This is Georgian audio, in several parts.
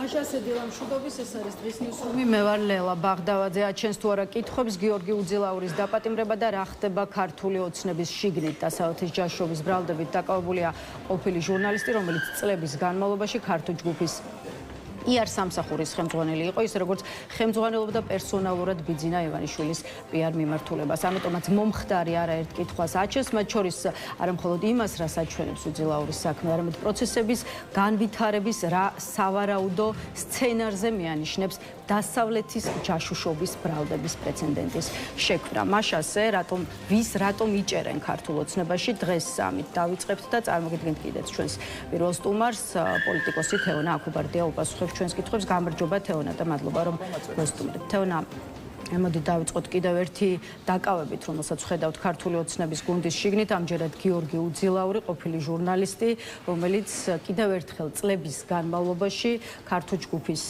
მაშასე დილამშვიდობის, ეს არის დღის ნიუსრუმი, მე ვარ ლელა ბაღდავაძე. აჩენს თუ არა კითხვებს გიორგი უძილაურის დაპატიმრება და რა ხდება ქართული ოცნების შიგნით. დასავლეთის ჯაშობის ბრალდებით დაკავებულია ყოფილი ჟურნალისტი, რომელიც წლების განმავლობაში ქართულ ჯგუფის იარ სამსახურის ხელმძღვანელი იყო, ის როგორც ხელმძღვანელობდა პერსონალურად ბიძინა ივანიშვილის პიარ მიმართულებას. ამიტომაც მომხდარი არაერთ კითხვას აჩენს, მათ შორის არა მხოლოდ იმას, რაც აჩვენებს უძილაურის საქმე, არამედ პროცესების განვითარების რა სავარაუდო სცენარზე მიანიშნებს დასავლეთის ჯაშუშობის ბრალდების პრეცედენტის შექმნა. მაშასე, რატომ იჭერენ ქართულ ოცნებაში, დღეს ამით დავიწყებთ და წარმოგიდგენთ კიდეც ჩვენს პირველ სტუმარს, პოლიტიკოსი თეონა აქუბარდია უპასუხებს ჩვენს კითხვებს. გამარჯობა თეონა და მადლობა რომ მოსტუმრეთ. თეონა, მოდი დავიწყოთ კიდევ ერთი დაკავებით, რომელსაც ხედავთ ქართული ოცნების გუნდის შიგნით, ამჯერად გიორგი უძილაური, ყოფილი ჟურნალისტი, რომელიც კიდევ ერთხელ წლების განმავლობაში ქართულ ჯგუფის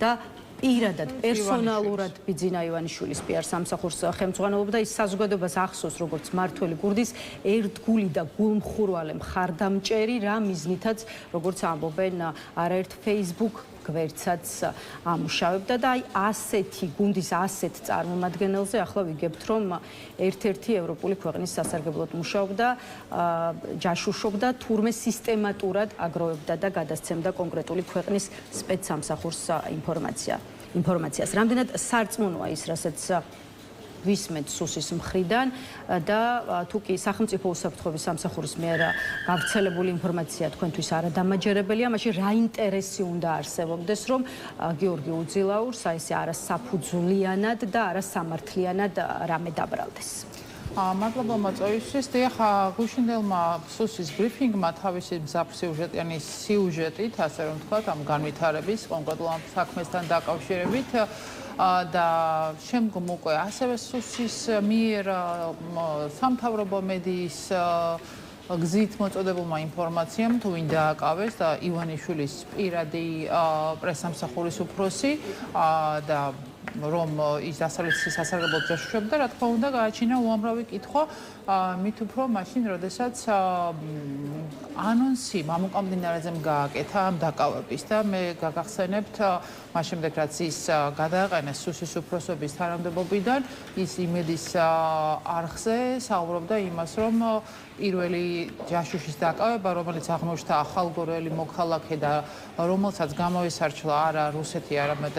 და პირადად პერსონალურად ბიძინა ივანიშვილის პიარ სამსახურს ხელმძღვანელობდა და ის საზოგადოებას ახსოვს როგორც მართველი გუნდის ერთგული და გულმხურვალე მხარდამჭერი, რა მიზნითაც როგორც ამბობენ არაერთ Facebook გვერდსაც ამუშავებდა და აი ასეთი გუნდის ასეთ წარმომადგენელზე ახლა ვიგებთ რომ ერთ-ერთი ევროპული ქვეყნის სასარგებლოდ მუშაობდა, ჯაშუშობდა, თურმე სისტემატურად აგროვებდა და გადასცემდა კონკრეტული ქვეყნის სპეცსამსახურს ინფორმაციას. რამდენად სარწმუნოა ის, რასაც ვისმენთ სუსის მხრიდან და თუ კი სახელმწიფო უსაფრთხოების სამსახურის მიერ გავრცელებული ინფორმაცია თქვენთვის არადამაჯერებელია, მაშინ რა ინტერესი უნდა არსებობდეს, რომ გიორგი უძილაურს ესე არასაფუძვლიანად და არასამართლიანად რამე დაბრალდეს? მადლობა მოწვევისთვის. დიახ, გუშინდელმა სუსის ბრიფინგმა თავისი მზაფსიუჟეტიანი სიუჟეტით, ასე რომ ვთქვათ, ამ განვითარების კონკრეტულ ამ საქმესთან დაკავშირებით და შემდგომ უკვე ასევე სუსის მიერ სამთავრობო მედიის გზით მოწოდებულმა ინფორმაციამ თუ ვინ დააკავეს და ივანიშვილის პირადი პრესსამსახურის უფროსი და რომ ის დასავლეთის სასარგებლოდ ჯაშუშობდა, რა თქმა უნდა, გააჩინა უამრავი კითხვა, მით უფრო მაშინ, როდესაც ანონსი მამუკამდინარეძემ გააკეთა ამ დაკავების და მე გაგახსენებთ მას შემდეგ, რაც ის გადააყენეს სუსის უფროსობის თანამდებობიდან, ის იმედის არხზე საუბრობდა იმას, რომ პირველი ჯაშუშის დაკავება, რომელიც აღმოჩნდა ახალგორელი მოქალაქე და რომელსაც გამოისარჩლა არა რუსეთი, არამედ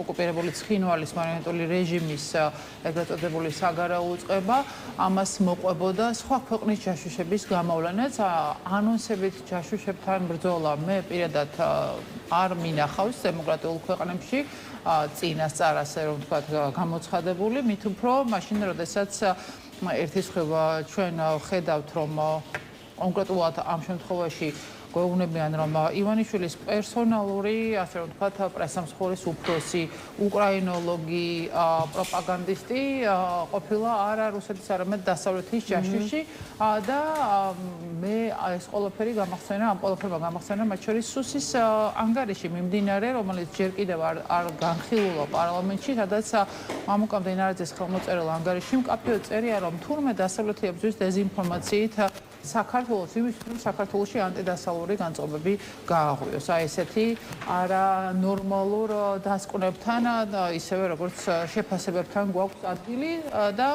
ოკუპირებული ცხინვალის მარიონეტული რეჟიმის ეგრეთ წოდებული საგარეო უწყება, ამას მოყვებოდა სხვა ქვეყნის ჯაშუშების გამოვლენაც. ანონსებით ჯაშუშებთან ბრძოლა მე პირადად არ მინახავს დემოკრატიულ ქვეყნებში წინასწარ, ასე რომ ვთქვათ, გამოცხადებული, მით უფრო მაშინ, როდესაც ერთის მხრივ ჩვენ ხედავთ, რომ კონკრეტულად ამ შემთხვევაში გვეუბნებიან, რომ ივანიშვილის პერსონალური, ასე რომ ვთქვათ, პრესსამსახურის უფროსი, უკრაინოლოგი, პროპაგანდისტი ყოფილა არა რუსეთის, არამედ დასავლეთის ჯაშუში და მე ეს ყველაფერი გამახსენა, ამ ყველაფერმა გამახსენა მათ შორის სუსის ანგარიში მიმდინარე, რომელიც ჯერ კიდევ არ განხილულა პარლამენტში, სადაც მამუკამდინარეძის ხელმოწერილ ანგარიში მკაფიოდ წერია, რომ თურმე დასავლეთი ებრძვის დეზინფორმაციით საქართველოს იმის, რომ საქართველოში ანტიდასავლური განწყობები გააღვიოს. აი ესეთი არანორმალურ დასკვნებთან და ისევე როგორც შეფასებებთან გვაქვს ადგილი და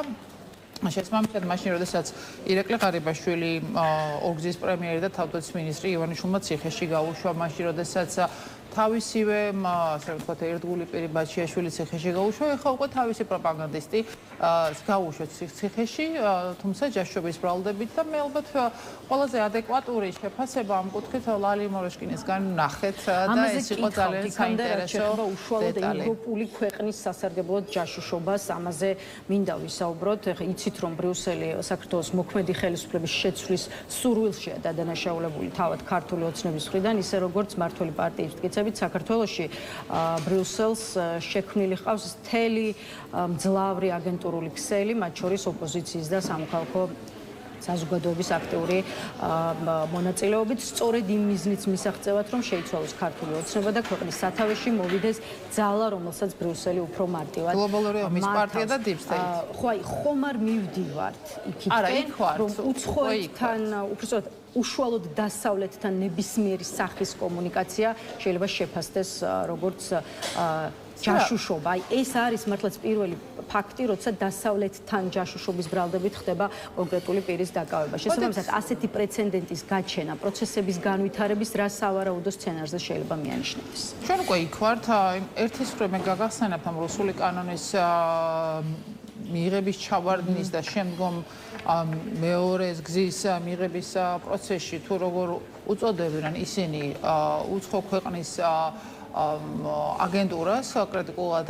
შესაბამისად მაშინ, როდესაც ირაკლი ღარიბაშვილი ორგზის პრემიერი და თავდაცვის მინისტრი ივანიშვილმა ციხეში გაუშვა, მაშინ როდესაც თავისივე, ასე რომ ვთქვათ, ერთგული პირი ბაჩიაშვილი ციხეში გაუშვა, ეხლა უკვე თავისი პროპაგანდისტი გაუშვა ციხეში, თუმცა ჯაშობის ბრალდებით და მე ალბათ ყველაზე ადეკვატური შეფასება ამ კუთხით ლალი მოროშკინისგან ნახეთ და ეს იყო ძალიან საინტერესო უშუალოდ ევროპული ქვეყნის სასარგებლოდ ჯაშუშობას, ამაზე მინდა ვისაუბროთ. ეხლა იცით, რომ ბრიუსელი საქართველოს მოქმედი ხელისუფლების შეცვლის სურვილშია დადანაშაულებული თავად ქართული ოცნების მხრიდან, ისე როგორც მმართველი პარტიის მტკიცებით საქართველოში ბრიუსელს შექმნილი ჰყავს მთელი მძლავრი აგენტურული ქსელი, მათ შორის ოპოზიციის და სამოქალაქო საზოგადოების აქტიური მონაწილეობით, სწორედ იმ მიზნით მისაღწევად, რომ შეიცვალოს ქართული ოცნება და ქვეყნის სათავეში მოვიდეს ძალა, რომელსაც ბრიუსელი უფრო მარტივად გლობალური ომის პარტია და deep state. ხო, აი, ხომ არ მივდივართ იქით, რომ უცხოეთთან, უბრალოდ უშუალოდ დასავლეთთან ნებისმიერი სახის კომუნიკაცია შეიძლება შეფასდეს როგორც ჯაშუშობა. აი, ეს არის მართლაც პირველი ფაქტი, როცა დასავლეთთან ჯაშუშობის ბრალდებით ხდება კონკრეტული პირის დაკავება. შესაბამისად, ასეთი პრეცედენტის გაჩენა, პროცესების განვითარების რა სავარაუდო სცენარზე შეიძლება მიანიშნებდეს. ჩვენ უკვე იქ ვართ, ერთის მხრივ მე გაგახსენებთ ამ რუსული კანონის მიღების ჩავარდნის და შემდგომ მეორეს გზის მიღების პროცესში თუ როგორ უწოდებდნენ ისინი უცხო ქვეყნის აგენტურას კრიტიკულად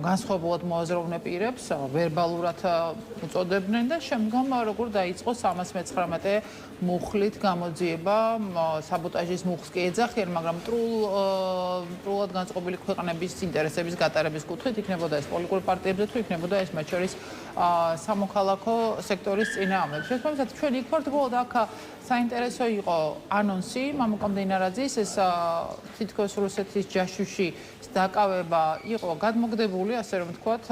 განსხვავებულად მოაზროვნე პირებს ვერბალურად უწოდებდნენ და შემდგომ როგორ დაიწყო 319 მუხლით გამოძიება საბოტაჟის მუხლს კი ეძახიან, მაგრამ ტრულად განწყობილი ქვეყნების ინტერესების გატარების კუთხით იქნებოდა ეს პოლიტიკური პარტიებზე თუ იქნებოდა ეს მათ შორის სამოქალაქო სექტორის წინააღმდეგ. შესაბამისად, ჩვენ იქ ვართ ბოლოდ აქ საინტერესო იყო ანონსი მამუკა მდინარაძის ეს თითქოს რუსეთის ჯაშუში დაკავება იყო გადმოგდებული, ასე რომ ვთქვათ,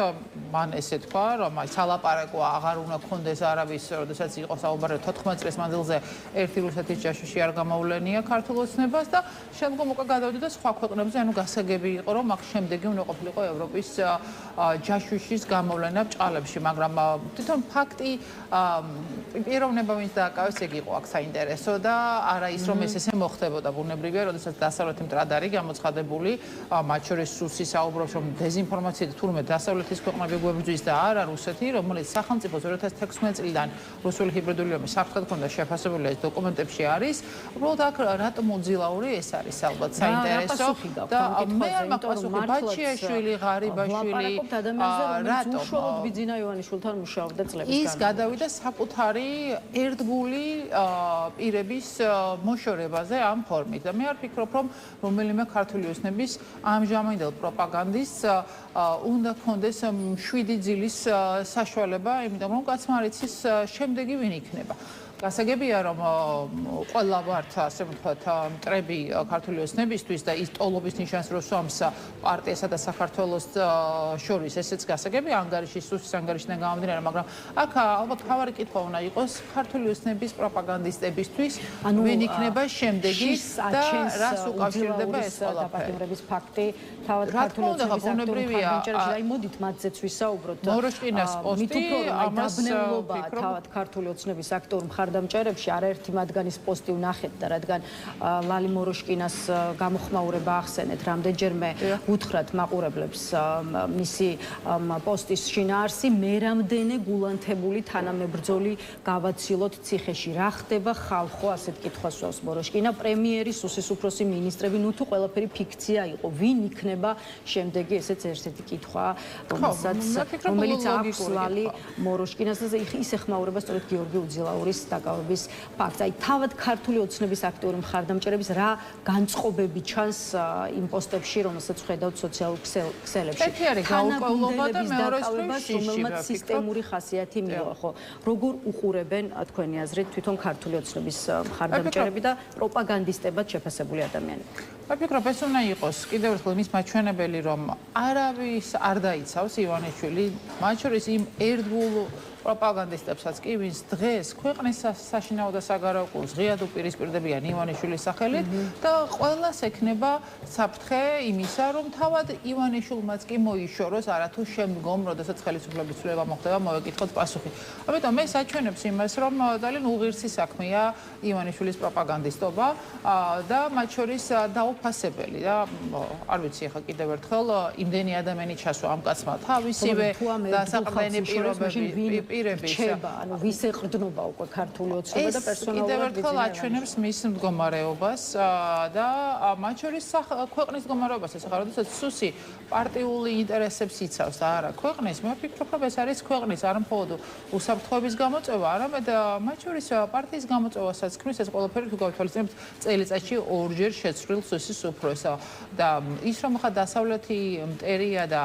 მან ესე თქვა, რომ აი სალაპარაკო აღარ უნდა გქონდეს არავის, როდესაც იყო საუბარი 14 წლის მანძილზე ერთი რუსეთის ჯაშუში არ გამოვლენია ქართულ ოცნებას და შემდგომ უკვე გადავიდა სხვა ქვეყნებზე, ანუ გასაგები იყო, რომ აქ შემდეგი უნდა ყოფილიყო ევროპის ჯაშუშის გამოვლენა ბჭყალებში, მაგრამ თვითონ ფაქტი პიროვნება ვინც დააკავეს, ეგ იყო აქ საინტერესო და არა ის რომ ეს ესე მოხდებოდა ბუნებრივია, როდესაც დასავლეთი მტრად არის გამოცხადებული, მათ შორის სუსი საუბრობს, რომ დეზინფორმაციით თურმე დასავლეთის ქვეყნები გვებრძვის და არა რუსეთი, რომელიც სახელმწიფოს 2016 წლიდან რუსული ჰიბრიდული ომის საფრთხედ ქონდა შეფასებული ეს დოკუმენტებში არის. უბრალოდ აქ რატომ უძილაური ეს არის ალბათ საინტერესო და მე არ მაქვს პასუხი ბაჩიაშვილი, ღარიბაშვილი, რატომ უშუალოდ ბიძინა ივანიშვილთან მუშაობდა წლების განმავლობაში. ის გადავიდა საკუთარი ერთგული პირების მოშორებაზე ამ ფორმით და მე არ ფიქრობ, რომ რომელიმე ქართული ოცნების ამჟამინდელ პროპაგანდისტს უნდა გქონდეს 7 ძილის საშუალება, იმიტომ რომ კაცმა არ იცის შემდეგი ვინ იქნება. გასაგებია რომ ყველა ვართ ასე ვთქვათ მტრები ქართული ოცნებისთვის და ის ტოლობის ნიშანს რო სვამს პარტიასა და საქართველოს შორის ესეც გასაგებია ანგარიშის სუსის ანგარიშიდან გამომდინარე, მაგრამ აქ ალბათ თავარი კითხვა უნდა იყოს ქართული ოცნების პროპაგანდისტებისთვის ვინ იქნება შემდეგი და რას უკავშირდება ეს ყველაფერი ფაქტი თავად ქართული ოცნების აქტიურია აი მოდით მათზეც ვისაუბროთ მოროშკინას პოსტი ამას თავად ქართული ოცნების აქტიურ მხარდამჭერებში არაერთი მათგანის პოსტი ვნახეთ და რადგან ლალი მოროშკინას გამოხმაურება ახსენეთ, რამდენჯერმე უთხრათ მაყურებლებს მისი პოსტის შინაარსი, მე რამდენი გულანთებული თანამებრძოლი გავაცილოთ ციხეში. რა ხდება ხალხო, ასეთ კითხვას სვავს მოროშკინა, პრემიერი, სუსის უფროსი მინისტრები, ნუ თუ ყველაფერი ფიქცია იყო, ვინ იქნება შემდეგი, ესეც ერთ-ერთი კითხვა, რომელიც აქვს ლალი მოროშკინას და ის ეხმაურება სწორედ გიორგი უძილაურის დაკავების ფაქტს. აი თავად ქართული ოცნების აქტიური მხარდამჭერების რა განწყობები ჩანს იმ პოსტებში, რომელსაც ხედავთ სოციალურ ქსელებში. ერთი არის გაუკვლობა და მეორეს რომელმაც სისტემური ხასიათი მიიღო, ხო? როგორ უყურებენ თქვენი აზრით თვითონ ქართული ოცნების მხარდამჭერები და პროპაგანდისტებად შეფასებული ადამიანები? მე ვფიქრობ, ეს უნდა იყოს კიდევ ერთხელ იმის მაჩვენებელი, რომ არავის არ დაიცავს ივანიშვილი, მათ შორის იმ ერთგულ პროპაგანდისტებსაც კი, ვინც დღეს ქვეყნის საშინაო და საგარეო კურსს ღიად უპირისპირდებიან ივანიშვილის სახელით და ყველას ექნება საფრთხე იმისა, რომ თავად ივანიშვილმაც კი მოიშოროს არათუ შემდგომ, როდესაც ხელისუფლების ცვლილება მოხდება, მოვეკითხოთ პასუხი. ამიტომ მე საჩვენებს იმას, რომ ძალიან უღირსი საქმეა ივანიშვილის პროპაგანდისტობა და მათ შორის დაუფასებელი და არ ვიცი ახლა კიდევ ერთხელ იმდენი ადამიანი ჩასვა ამ კაცმა თავისივე და საყრდენი პირები რჩება, ანუ ვის ეყრდნობა უკვე ქართული ოცნება და პერსონალურად კიდევ ერთხელ აჩვენებს მის მდგომარეობას და მათ შორის ქვეყნის მდგომარეობას, ეს ახლა როდესაც სუსი პარტიული ინტერესებს იცავს და არა ქვეყნის, მე ვფიქრობ, რომ ეს არის ქვეყნის არ მხოლოდ უსაფრთხოების გამოწვევა, არამედ მათ შორის პარტიის გამოწვევასაც ქმნის ეს ყველაფერი თუ გავთვალისწინებთ წელიწადში ორჯერ შეცვლილ სუსის უფროსს და ის რომ ხა დასავლეთი მტერია და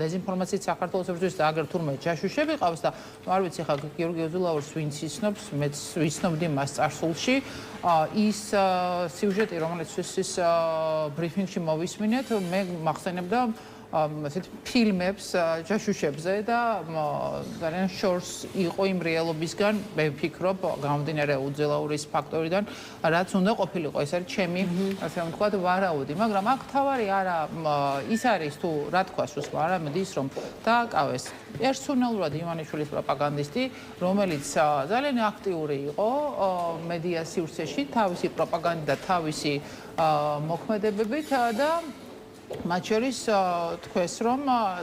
დეზინფორმაციით საქართველოს ებრძვის და აგერ თურმე ჯაშუშები ყავს და არ ვიცი ხა გიორგი ოზულაურს ვინც იცნობს, მეც ვიცნობდი მას წარსულში. ის სიუჟეტი, რომელიც ის ბრიფინგში მოვისმინეთ, მე მახსენებდა ასეთ ფილმებს ჯაშუშებზე და ძალიან შორს იყო იმ რეალობისგან, მე ვფიქრობ, გამომდინარე უძელაურის ფაქტორიდან, რაც უნდა ყოფილიყო. ეს არის ჩემი, ასე რომ ვთქვათ, ვარაუდი, მაგრამ აქ თავარი არა ის არის თუ რა თქვა სულს, არამედ ის რომ დააკავეს პერსონალურად ივანიშვილის პროპაგანდისტი, რომელიც ძალიან აქტიური იყო მედია სივრცეში, თავისი პროპაგანდით და თავისი მოქმედებებით და მათ შორის თქვეს რომ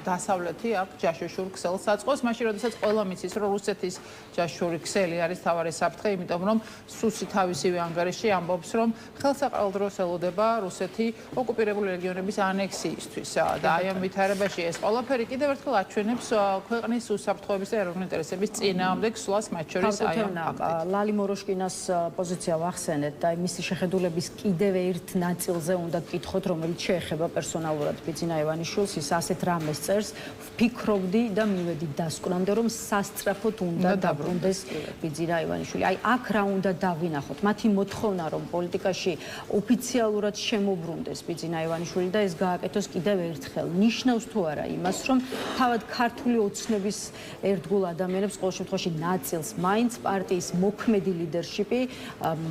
დასავლეთი აქ ჯაშუშურ ქსელს აწყობს, მაშინ როდესაც ყველა მიცის რომ რუსეთის ჯაშუშური ქსელი არის თავარი საფრთხე, იმიტომ რომ სუსი თავისივე ანგარიში ამბობს რომ ხელსაყრელ დროს ელოდება რუსეთი ოკუპირებული რეგიონების ანექსიისთვის და აი ამ ვითარებაში ეს ყველაფერი კიდევ ერთხელ აჩვენებს ქვეყნის უსაფრთხოების და ეროვნული ინტერესების წინააღმდეგ სვლას მათ შორის აი ამ ფაქტით. ლალი მოროშკინას პოზიცია ვახსენეთ და მისი შეხედულების კიდევ ერთ ნაწილზე უნდა გკითხოთ, რომელიც შეეხება პერსონალურად ბიძინა ივანიშვილს, ის ასეთ რამეს წერს, ვფიქრობდი და მივედი დასკვნამდე, რომ სასწრაფოდ უნდა დაბრუნდეს ბიძინა ივანიშვილი. აი აქ რა უნდა დავინახოთ? მათი მოთხოვნა რომ პოლიტიკაში ოფიციალურად შემოbrunდეს ბიძინა ივანიშვილი და ეს გააკეთოს კიდევ ერთხელ. ნიშნავს თუ არა იმას, რომ თავად ქართული ოცნების ერთგულ ადამიანებს ყოველ შემთხვევაში ნაწილს მაინც პარტიის მოქმედი ლიდერშიპი,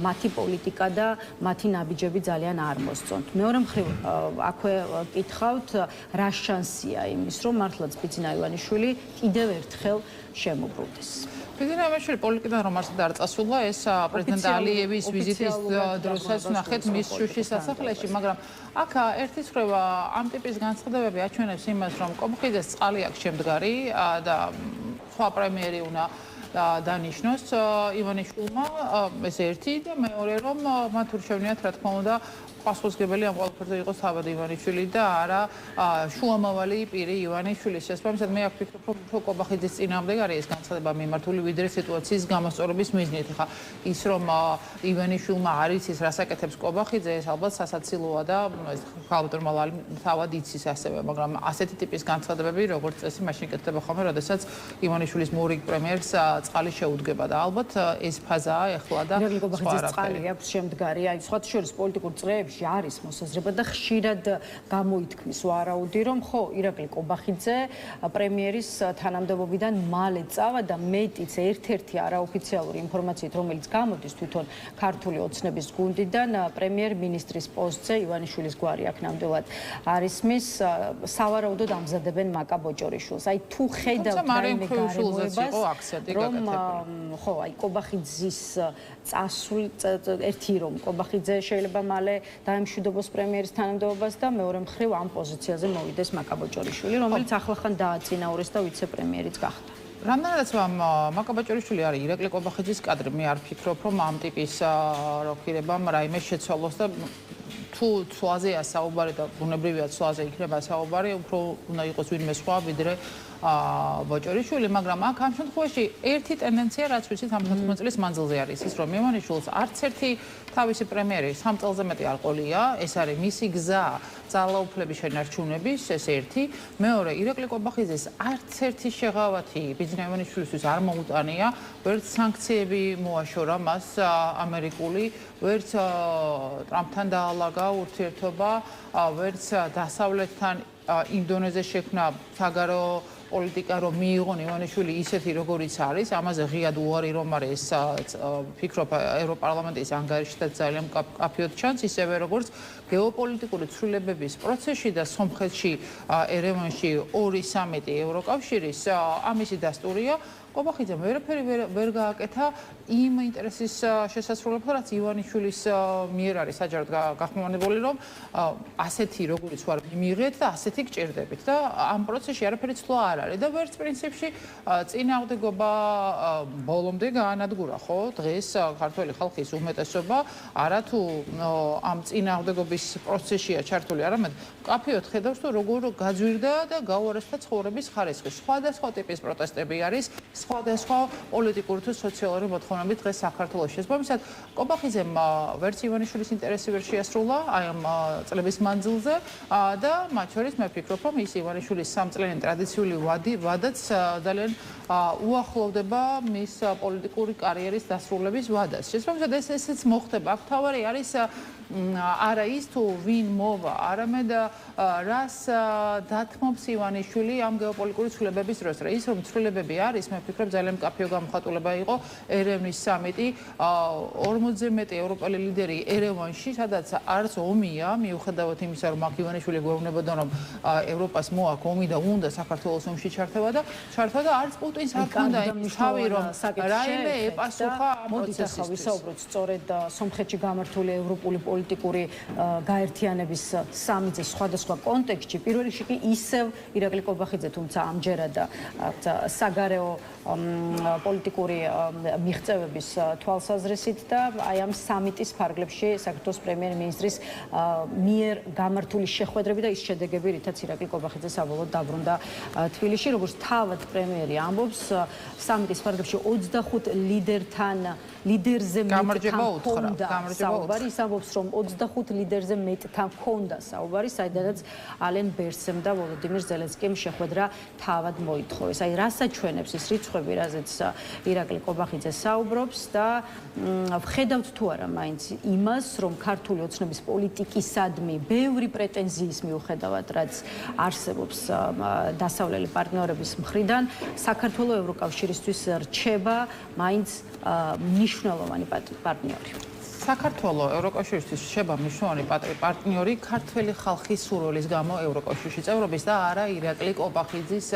მათი პოლიტიკა და მათი ნაბიჯები ძალიან არ მოსწონთ. მეორე მხრივ აქვე კითხავთ რა შანსია იმის რომ მართლაც ბიძინა ივანიშვილი კიდევ ერთხელ შემოbrunდეს. ბიძინა ივანიშვილი პოლიტიკიდან რომ არსად არ წასულა, ეს პრეზიდენტ ალიევის ვიზიტის დროსაც ნახეთ მის შუშის სასახლეში, მაგრამ აქ ერთის მხრივ ამ ტიპის განცხადებები აჩვენებს იმას, რომ კობხიძეს წყალი აქვს შემდგარი და სხვა პრემიერი უნდა დანიშნოს ივანიშვილმა, ეს ერთი და მეორე რომ მათ ურჩევნიათ რა თქმა უნდა პასუხისმგებელი ამ ყველაფერზე იყოს თავად ივანიშვილი და არა შუამავალი პირი ივანიშვილის. შესაბამისად მე აქ ვფიქრობ, რომ უფრო კობახიძის წინააღმდეგ არის ეს განცხადება მიმართული ვიდრე სიტუაციის გამოსწორების მიზნით. ხა ის რომ ივანიშვილმა არ იცის რას აკეთებს კობახიძე, ეს ალბათ სასაცილოა და ხალბატონმა თავად იცის ასევე, მაგრამ ასეთი ტიპის განცხადებები როგორც წესი მაშინ კეთდება ხოლმე, როდესაც ივანიშვილის მორიგ პრემიერს წყალი შეუდგება და ალბათ ეს ფაზაა ეხლა და კობახიძეს წყალი აქვს შემდგარი, აი სხვა შორის პოლიტიკურ წრეებში არის მოსაზრება და ხშირად გამოითქმის ვარაუდი რომ ხო ირაკლი კობახიძე პრემიერის თანამდებობიდან მალე წავა და მეტიც ერთ-ერთი არაოფიციალური ინფორმაციით რომელიც გამოდის თვითონ ქართული ოცნების გუნდიდან პრემიერ-მინისტრის პოსტზე ივანიშვილის გვარი აქ ნამდვილად არის მის სავარაუდოდ ამზადებენ მაკა ბოჭორიშვილს. აი თუ ხედავთ რაიმე გარემოებას რომ ხო აი კობახიძის წასული ერთი რომ კობახიძე შეიძლება მალე დაემშვიდობოს პრემიერის თანამდებობას და მეორე მხრივ ამ პოზიციაზე მოვიდეს მაკა ბოჭორიშვილი, რომელიც ახლახან დააწინაურეს და ვიცე-პრემიერიც გახდა. რამდენადაც მაკა ბოჭორიშვილი არის ირაკლი კობახიძის კადრი, მე არ ვფიქრობ, რომ ამ ტიპის როქირებამ რაიმე შეცვალოს და თუ ცვლაზეა საუბარი და ბუნებრივია ცვლაზე იქნება საუბარი, უფრო უნდა იყოს ვინმე სხვა ვიდრე ბოჭორიშვილი, მაგრამ აქ ამ შემთხვევაში ერთი ტენდენცია რაც ვიცით ამ 19 წლის მანძილზე არის ის რომ ივანიშვილს არც ერთი თავისი პრემიერი 3 წელზე მეტი არ ყოლია, ეს არის მისი გზა ძალაუფლების შენარჩუნების, ეს ერთი, მეორე ირაკლი კობახიძეს არც ერთი შეღავათი ბიძინა ივანიშვილისთვის არ მოუტანია, ვერც სანქციები მოაშორა მას ამერიკული, ვერც ტრამპთან დაალაგა ურთიერთობა, ვერც დასავლეთთან იმ დონეზე შექმნა საგარეო პოლიტიკა რომ მიიღონ ივანიშვილი ისეთი როგორიც არის, ამაზე ღიად უარი რომ არის ფიქრობ ევროპარლამენტის ანგარიშშიც ძალიან კაფიოდ ჩანს, ისევე როგორც გეოპოლიტიკური ცვლილებების პროცესში და სომხეთში ერევანში 2 სამიტი ევროკავშირის ამისი დასტურია კობახიძემ ვერაფერი ვერ გააკეთა იმ ინტერესის შესასრულებლად, რაც ივანიშვილის მიერ არის საჯაროდ გახმოვანებული, რომ ასეთი როგორიც ვარ მიიღეთ და ასეთი გჭირდებით და ამ პროცესში არაფერი ცვლა არ არის და ვერც პრინციპში წინააღმდეგობა ბოლომდე გაანადგურა, ხო? დღეს ქართველი ხალხის უმეტესობა არათუ ამ წინააღმდეგობის პროცესშია ჩართული, არამედ კაფეოდ ხედავს, თუ როგორ გაძვირდა და გაუარესდა ცხოვრების ხარისხი. სხვადასხვა ტიპის პროტესტები არის სხვადასხვა პოლიტიკური თუ სოციალური მოთხოვნები დღეს საქართველოში. შესაბამისად, კობახიძემ ვერც ივანიშვილის ინტერესი ვერ შეასრულა აი ამ წლების მანძილზე და მათ შორის მე ვფიქრობ, რომ ის ივანიშვილის 3 წლიანი ტრადიციული ვადაც ძალიან უახლოვდება მის პოლიტიკური კარიერის დასრულების ვადას. შესაბამისად ესეც მოხდება. აქ თავარი არის არა ის თუ ვინ მოვა, არამედ რას დათმობს ივანიშვილი ამ გეოპოლიტიკური ცვლილებების დროს. ის რომ ცვლილებები არის, მე ვფიქრობ ძალიან მკაფიო გამოხატულება იყო ერევნის სამიტი, 40-ზე მეტი ევროპელი ლიდერი ერევანში, სადაც არც ომია, მიუხედავად იმისა, რომ აქ ივანიშვილი გვეუბნებოდა, რომ ევროპას მოაქვს ომი და უნდა საქართველოს ომში ჩართვა და არც პუტინს არ ჰქონდა ის თავი, რომ რაიმე ეპასუხა ამ პროცესისთვის. მოდით ახლა ვისაუბროთ სწორედ სომხეთში გამართული ევროპული პოლიტიკური გაერთიანების სამიტზე სხვადასხვა კონტექსტში. პირველ რიგში კი ისევ ირაკლი კობახიძე, თუმცა ამჯერად საგარეო პოლიტიკური მიღწევების თვალსაზრისით და აი ამ სამიტის ფარგლებში საქართველოს პრემიერ-მინისტრის მიერ გამართული შეხვედრები და ის შედეგები, რითაც ირაკლი კობახიძე საბოლოოდ დაბრუნდა თბილისში, როგორც თავად პრემიერი ამბობს, სამიტის ფარგლებში 25 ლიდერზე მეტთან ჰქონდა საუბარი. ის ამბობს, რომ 25 ლიდერზე მეტთან ჰქონდა საუბარი, საიდანაც ალენ ბერსემ და ვოლოდიმირ ზელენსკიმ შეხვედრა თავად მოითხოვეს. აი რას აჩვენებს ის რიცხვები, რაზეც ირაკლი კობახიძე საუბრობს და ვხედავთ თუ არა მაინც იმას, რომ ქართული ოცნების პოლიტიკისადმი ბევრი პრეტენზიის მიუხედავად, რაც არსებობს დასავლელი პარტნიორების მხრიდან, საქართველოს ევროკავშირისთვის რჩება მაინც მნიშვნელოვანი პარტნიორი. საქართველოს ევროკავშირისთვის რჩება მნიშვნელოვანი პარტნიორი ქართველი ხალხის სურვილის გამო ევროკავშირში წევრობის და არა ირაკლი კობახიძის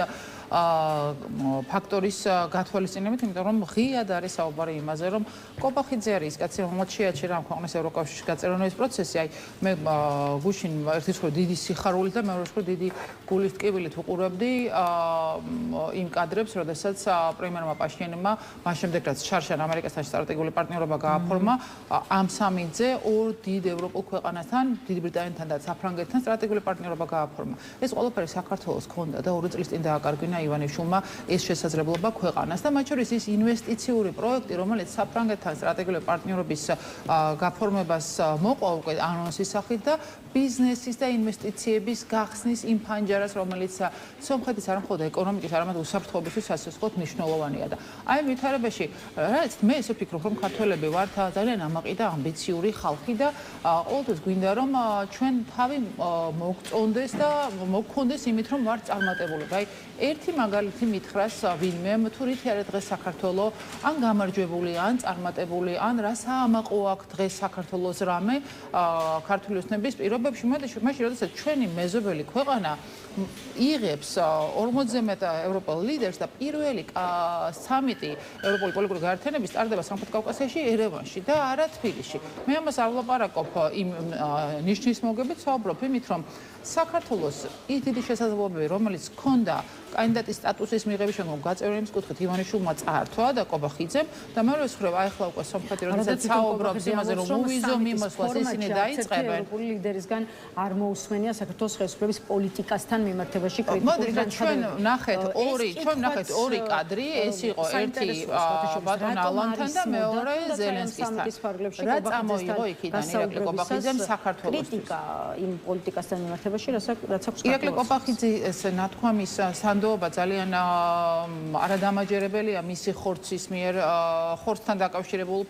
ფაქტორის გათვალისწინებით, იმიტომ რომ ღიად არის საუბარი იმაზე, რომ კობახიძე არის კაცი, რომელსაც შეაჩერა ამ ქვეყნის ევროკავშირში გაწევრიანების პროცესი. აი მე გუშინ ერთის მხრივ დიდი სიხარულით და მეორეს მხრივ დიდი გულის ტკივილით უყურებდი იმ კადრებს, როდესაც პრემიერმა პაშინიანმა მას შემდეგ რაც შარშან ამერიკასთან სტრატეგიული პარტნიორობა გააფორმა, ამ სამიტზე ორ დიდ ევროპულ ქვეყანასთან, დიდი ბრიტანეთთან და საფრანგეთთან სტრატეგიული პარტნიორობა გააფორმა. ეს ყველაფერი საქართველოს ჰქონდა და 2 წლის წინ დააკარგვინა ივანიშვილმა ეს შესაძლებლობა ქვეყანას და მათ შორის ის ინვესტიციური პროექტი, რომელიც საფრანგეთთან სტრატეგიული პარტნიორობის გაფორმებას მოყვა უკვე ანონსის სახით და ბიზნესის და ინვესტიციების გახსნის იმ ფანჯარას, რომელიც სომხეთის არ მხოლოდ ეკონომიკის, არამედ უსაფრთხოებისთვის სასწრაფოდ მნიშვნელოვანია და აი ამ ვითარებაში რაც მე ესე ვფიქრობ, რომ ქართველები ვართ ძალიან ამაყი და ამბიციური ხალხი და ყოველთვის გვინდა რომ ჩვენ თავი მოგწონდეს და მოგქონდეს იმით, რომ ვართ წარმატებულები. აი ერთი მაგალითი მითხრას ვინმემ, თუ რითი არის დღეს საქართველოს ან გამარჯვებული, ან წარმატებული, ან რა საამაყო აქვს დღეს საქართველოს რამე ქართული ოცნების პირობებში, მაშინ როდესაც ჩვენი მეზობელი ქვეყანა იღებს 40-ზე მეტ ევროპელ ლიდერს და პირველი სამიტი ევროპული პოლიტიკური გაერთიანების ტარდება სამხრეთ კავკასიაში, ერევანში და არა თბილისში. მე ამას არ ვლაპარაკობ იმ ნიშნის მოგებით, საუბრობ იმით, რომ საქართველოს ის დიდი შესაძლებლობები, რომელიც ჰქონდა კანდიდატის სტატუსის მიღების შემდგომ გაწევრიანების კუთხით ივანიშვილმა წაართვა და კობახიძემ და მეორე მხრივ აი ახლა უკვე სომხეთი როდესაც საუბრობს იმაზე, რომ უვიზო მიმოსვლას ისინი დაიწყებენ. ევროპული ლიდერისგან არ მოусმენია საქართველოს ხელისუფლების პოლიტიკასთან მიმართებაში კრიტიკული განცხადებები. ჩვენ ნახეთ ორი კადრი, ეს იყო ერთი ბატონ ალანთან და მეორე ზელენსკისთან. რა წამოიღო იქიდან ირაკლი კობახიძემ საქართველოს კრიტიკა იმ პოლიტიკასთან მიმართებაში, რაც აქვს ირაკლი კობახიძის ნათქვამის სანდოობა ძალიან არადამაჯერებელია მისი ხორცის მიერ ხორცთან დაკავშირებულ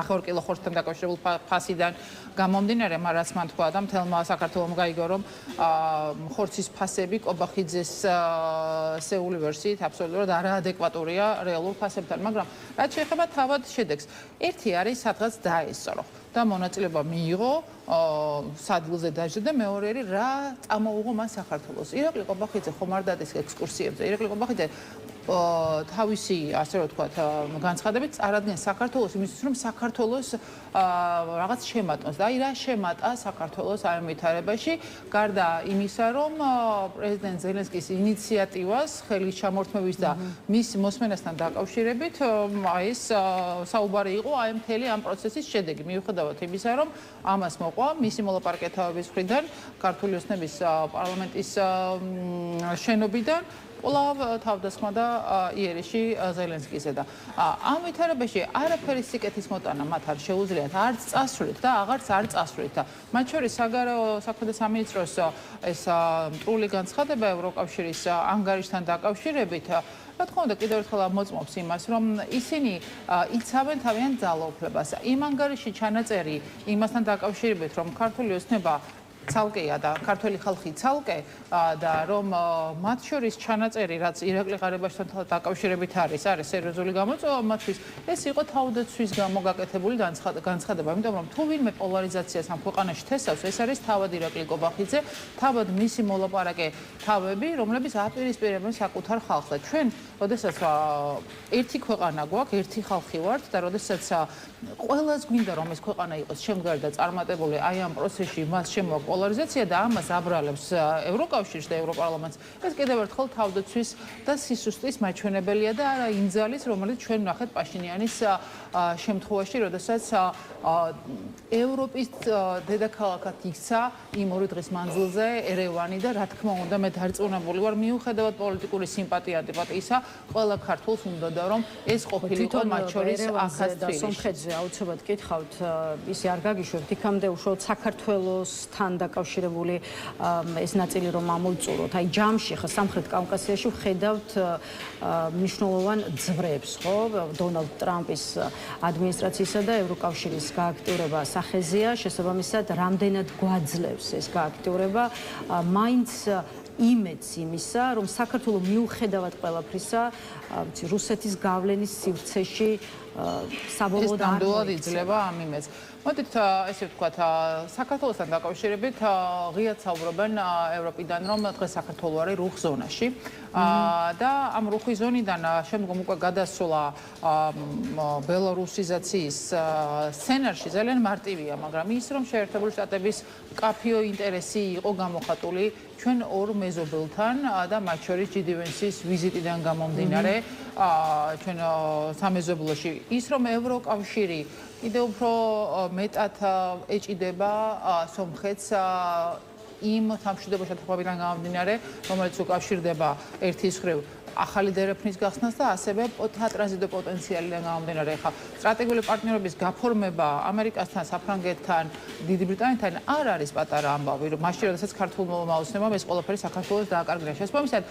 ახორკილო ხორცთან დაკავშირებულ ფასიდან გამომდინარე, რაც მან თქვა და მთელმა საქართველომ გაიგო, რომ ხორცის ფასები კობახიძეს სეული ვერსიით აბსოლუტურად არაადეკვატურია რეალურ ფასებთან, მაგრამ რაც შეეხება თავად შედეგს, ერთი არის სადღაც დაესწრო და მონაწილეობა მიიღო სადგილზე დაждდა და მეორე არის რა წამოუღო მან საქართველოს. ირაკლი კობახიძე ხომ არ დადის ექსკურსიებზე. ირაკლი კობახიძე თავისი, ასე რომ ვთქვათ, განცხადებით წარადგენს საქართველოს იმისთვის, რომ საქართველოს რაღაც შემატოს და აი რა შემატა საქართველოს აი ამ ვითარებაში, გარდა იმისა, რომ პრეზიდენტ ზელენსკის ინიციატივას ხელის ჩამორთმევის და მის მოსმენასთან დაკავშირებით აი ეს საუბარი იყო აი მთელი ამ პროცესის შედეგი. მიუხედავად იმისა, რომ ამას მოყვა მისი მოლაპარაკებების მხრიდან ქართული ოცნების პარლამენტის შენობიდან კვლავ თავდასხმა და იერიში ზელენსკიზე და ამ ვითარებაში არაფერი სიკეთის მოტანა მათ არ შეუძლიათ არც წასვლით და აღარც არ წასვლით და მათ შორის საგარეო საქმეთა სამინისტროს ეს მტრული განცხადება ევროკავშირის ანგარიშთან დაკავშირებით რა თქმა უნდა კიდევ ერთხელ მოწმობს იმას რომ ისინი იცავენ თავიანთ ძალაუფლებას იმ ანგარიში ჩანაწერი იმასთან დაკავშირებით რომ ქართული ოცნება ცალკეა და ქართველი ხალხი ცალკე და რომ მათ შორის ჩანაწერი რაც ირაკლი ღარიბაშვილთან დაკავშირებით არის სერიოზული გამოწვევა მათთვის ეს იყო თავდაცვის გამო გაკეთებული განცხადება იმიტომ რომ თუ ვინმე პოლარიზაციას ამ ქვეყანაში თესავს ეს არის თავად ირაკლი კობახიძე თავად მისი მოლაპარაკე თავები რომლებიც აპირისპირებენ საკუთარ ხალხს და ჩვენ როდესაც ერთი ქვეყანა გვაქვს ერთი ხალხი ვართ და როდესაც ყველას გვინდა რომ ეს ქვეყანა იყოს შემდგარი და წარმატებული აი ამ პროცესში მას შემოაქვს პოლარიზაცია და ამას აბრალებს ევროკავშირს და ევროპარლამენტს ეს კიდევ ერთხელ თავდაცვის და სისუსტის მაჩვენებელია და არა იმ ძალის რომელიც ჩვენ ვნახეთ პაშინიანის შემთხვევაში როდესაც ევროპის დედაქალაქად იქცა იმ 2 დღის მანძილზე ერევანი და რა თქმა უნდა მე დარწმუნებული ვარ მიუხედავად პოლიტიკური სიმპათია ანტიპათიისა ყველა ქართულს უნდა რომ ეს ყოფილიყო მათ შორის ახაც თბილისში აუცილებლად გითხავთ ისე არ გაგიშვებთ იქამდე უშუალოდ საქართველოსთან დაკავშირებული ეს ნაწილი რომ ამოვწუროთ აი ჯამში ხა სამხრეთ კავკასიაში ვხედავთ მნიშვნელოვან ძვრებს ხო დონალდ ტრამპის ადმინისტრაციისა და ევროკავშირის გააქტიურება სახეზეა შესაბამისად რამდენად გვაძლევს ეს გააქტიურება მაინც იმედს იმისა რომ საქართველოს მიუხედავად ყველაფრისა რუსეთის გავლენის სივრცეში საბოლოოდ არ იძლევა ამ იმედს. მოდით ესე ვთქვათ, საქართველოსთან დაკავშირებით ღიად საუბრობენ ევროპიდან, რომ დღეს საქართველო არის რუხ ზონაში და ამ რუხი ზონიდან შემდგომ უკვე გადასვლა ბელორუსიზაციის სცენარში ძალიან მარტივია, მაგრამ ის რომ შეერთებული შტატების კაფეო ინტერესი იყო გამოხატული ჩვენ ორ მეზობელთან და მათ შორის GDVNC-ის ვიზიტიდან გამომდინარე ჩვენ სამეზობლოში ის რომ ევროკავშირი კიდევ უფრო მეტად ეჭიდება სომხეთს იმ სამშვიდობო შეთანხმებიდან გამომდინარე რომელიც უკავშირდება ერთის მხრივ ახალი დერეფნის გახსნას და ასევე ტრანზიტო პოტენციალიდან გამომდინარე ხა სტრატეგიული პარტნიორობის გაფორმება ამერიკასთან, საფრანგეთთან, დიდი ბრიტანეთთან არ არის პატარა ამბავი, რომ მაშინ როდესაც ქართულმა მოუცნებამ ეს ყველაფერი საქართველოს დააკარგრა. შესაბამისად,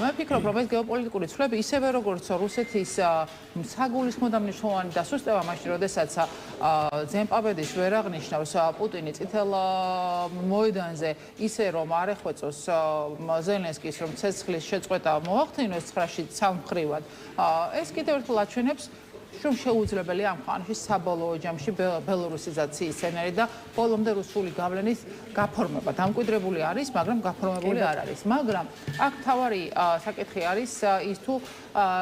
მე ვფიქრობ, რომ ეს გეოპოლიტიკური ცვლილება ისევე როგორც რუსეთის საგულისხმო და მნიშვნელოვანი დასუსტება მაშინ როდესაც ზემპაბედის ვერ აღნიშნავს პუტინი წითელ მოედანზე ისე რომ არ ეხვეწოს ზელენსკის რომ ცეცხლის შეწყვეტა მოახდინოს 9-ში სამხრივად. ეს კიდევ ერთხელ აჩვენებს რომ შეუძლებელია ამ ხანში საბოლოო ჯამში ბელორუსიზაციის სცენარი და ბოლომდე რუსული გავლენის გაფორმება. დამკვიდრებული არის, მაგრამ გაფორმებული არ არის. მაგრამ აქ თავარი საკითხი არის ის თუ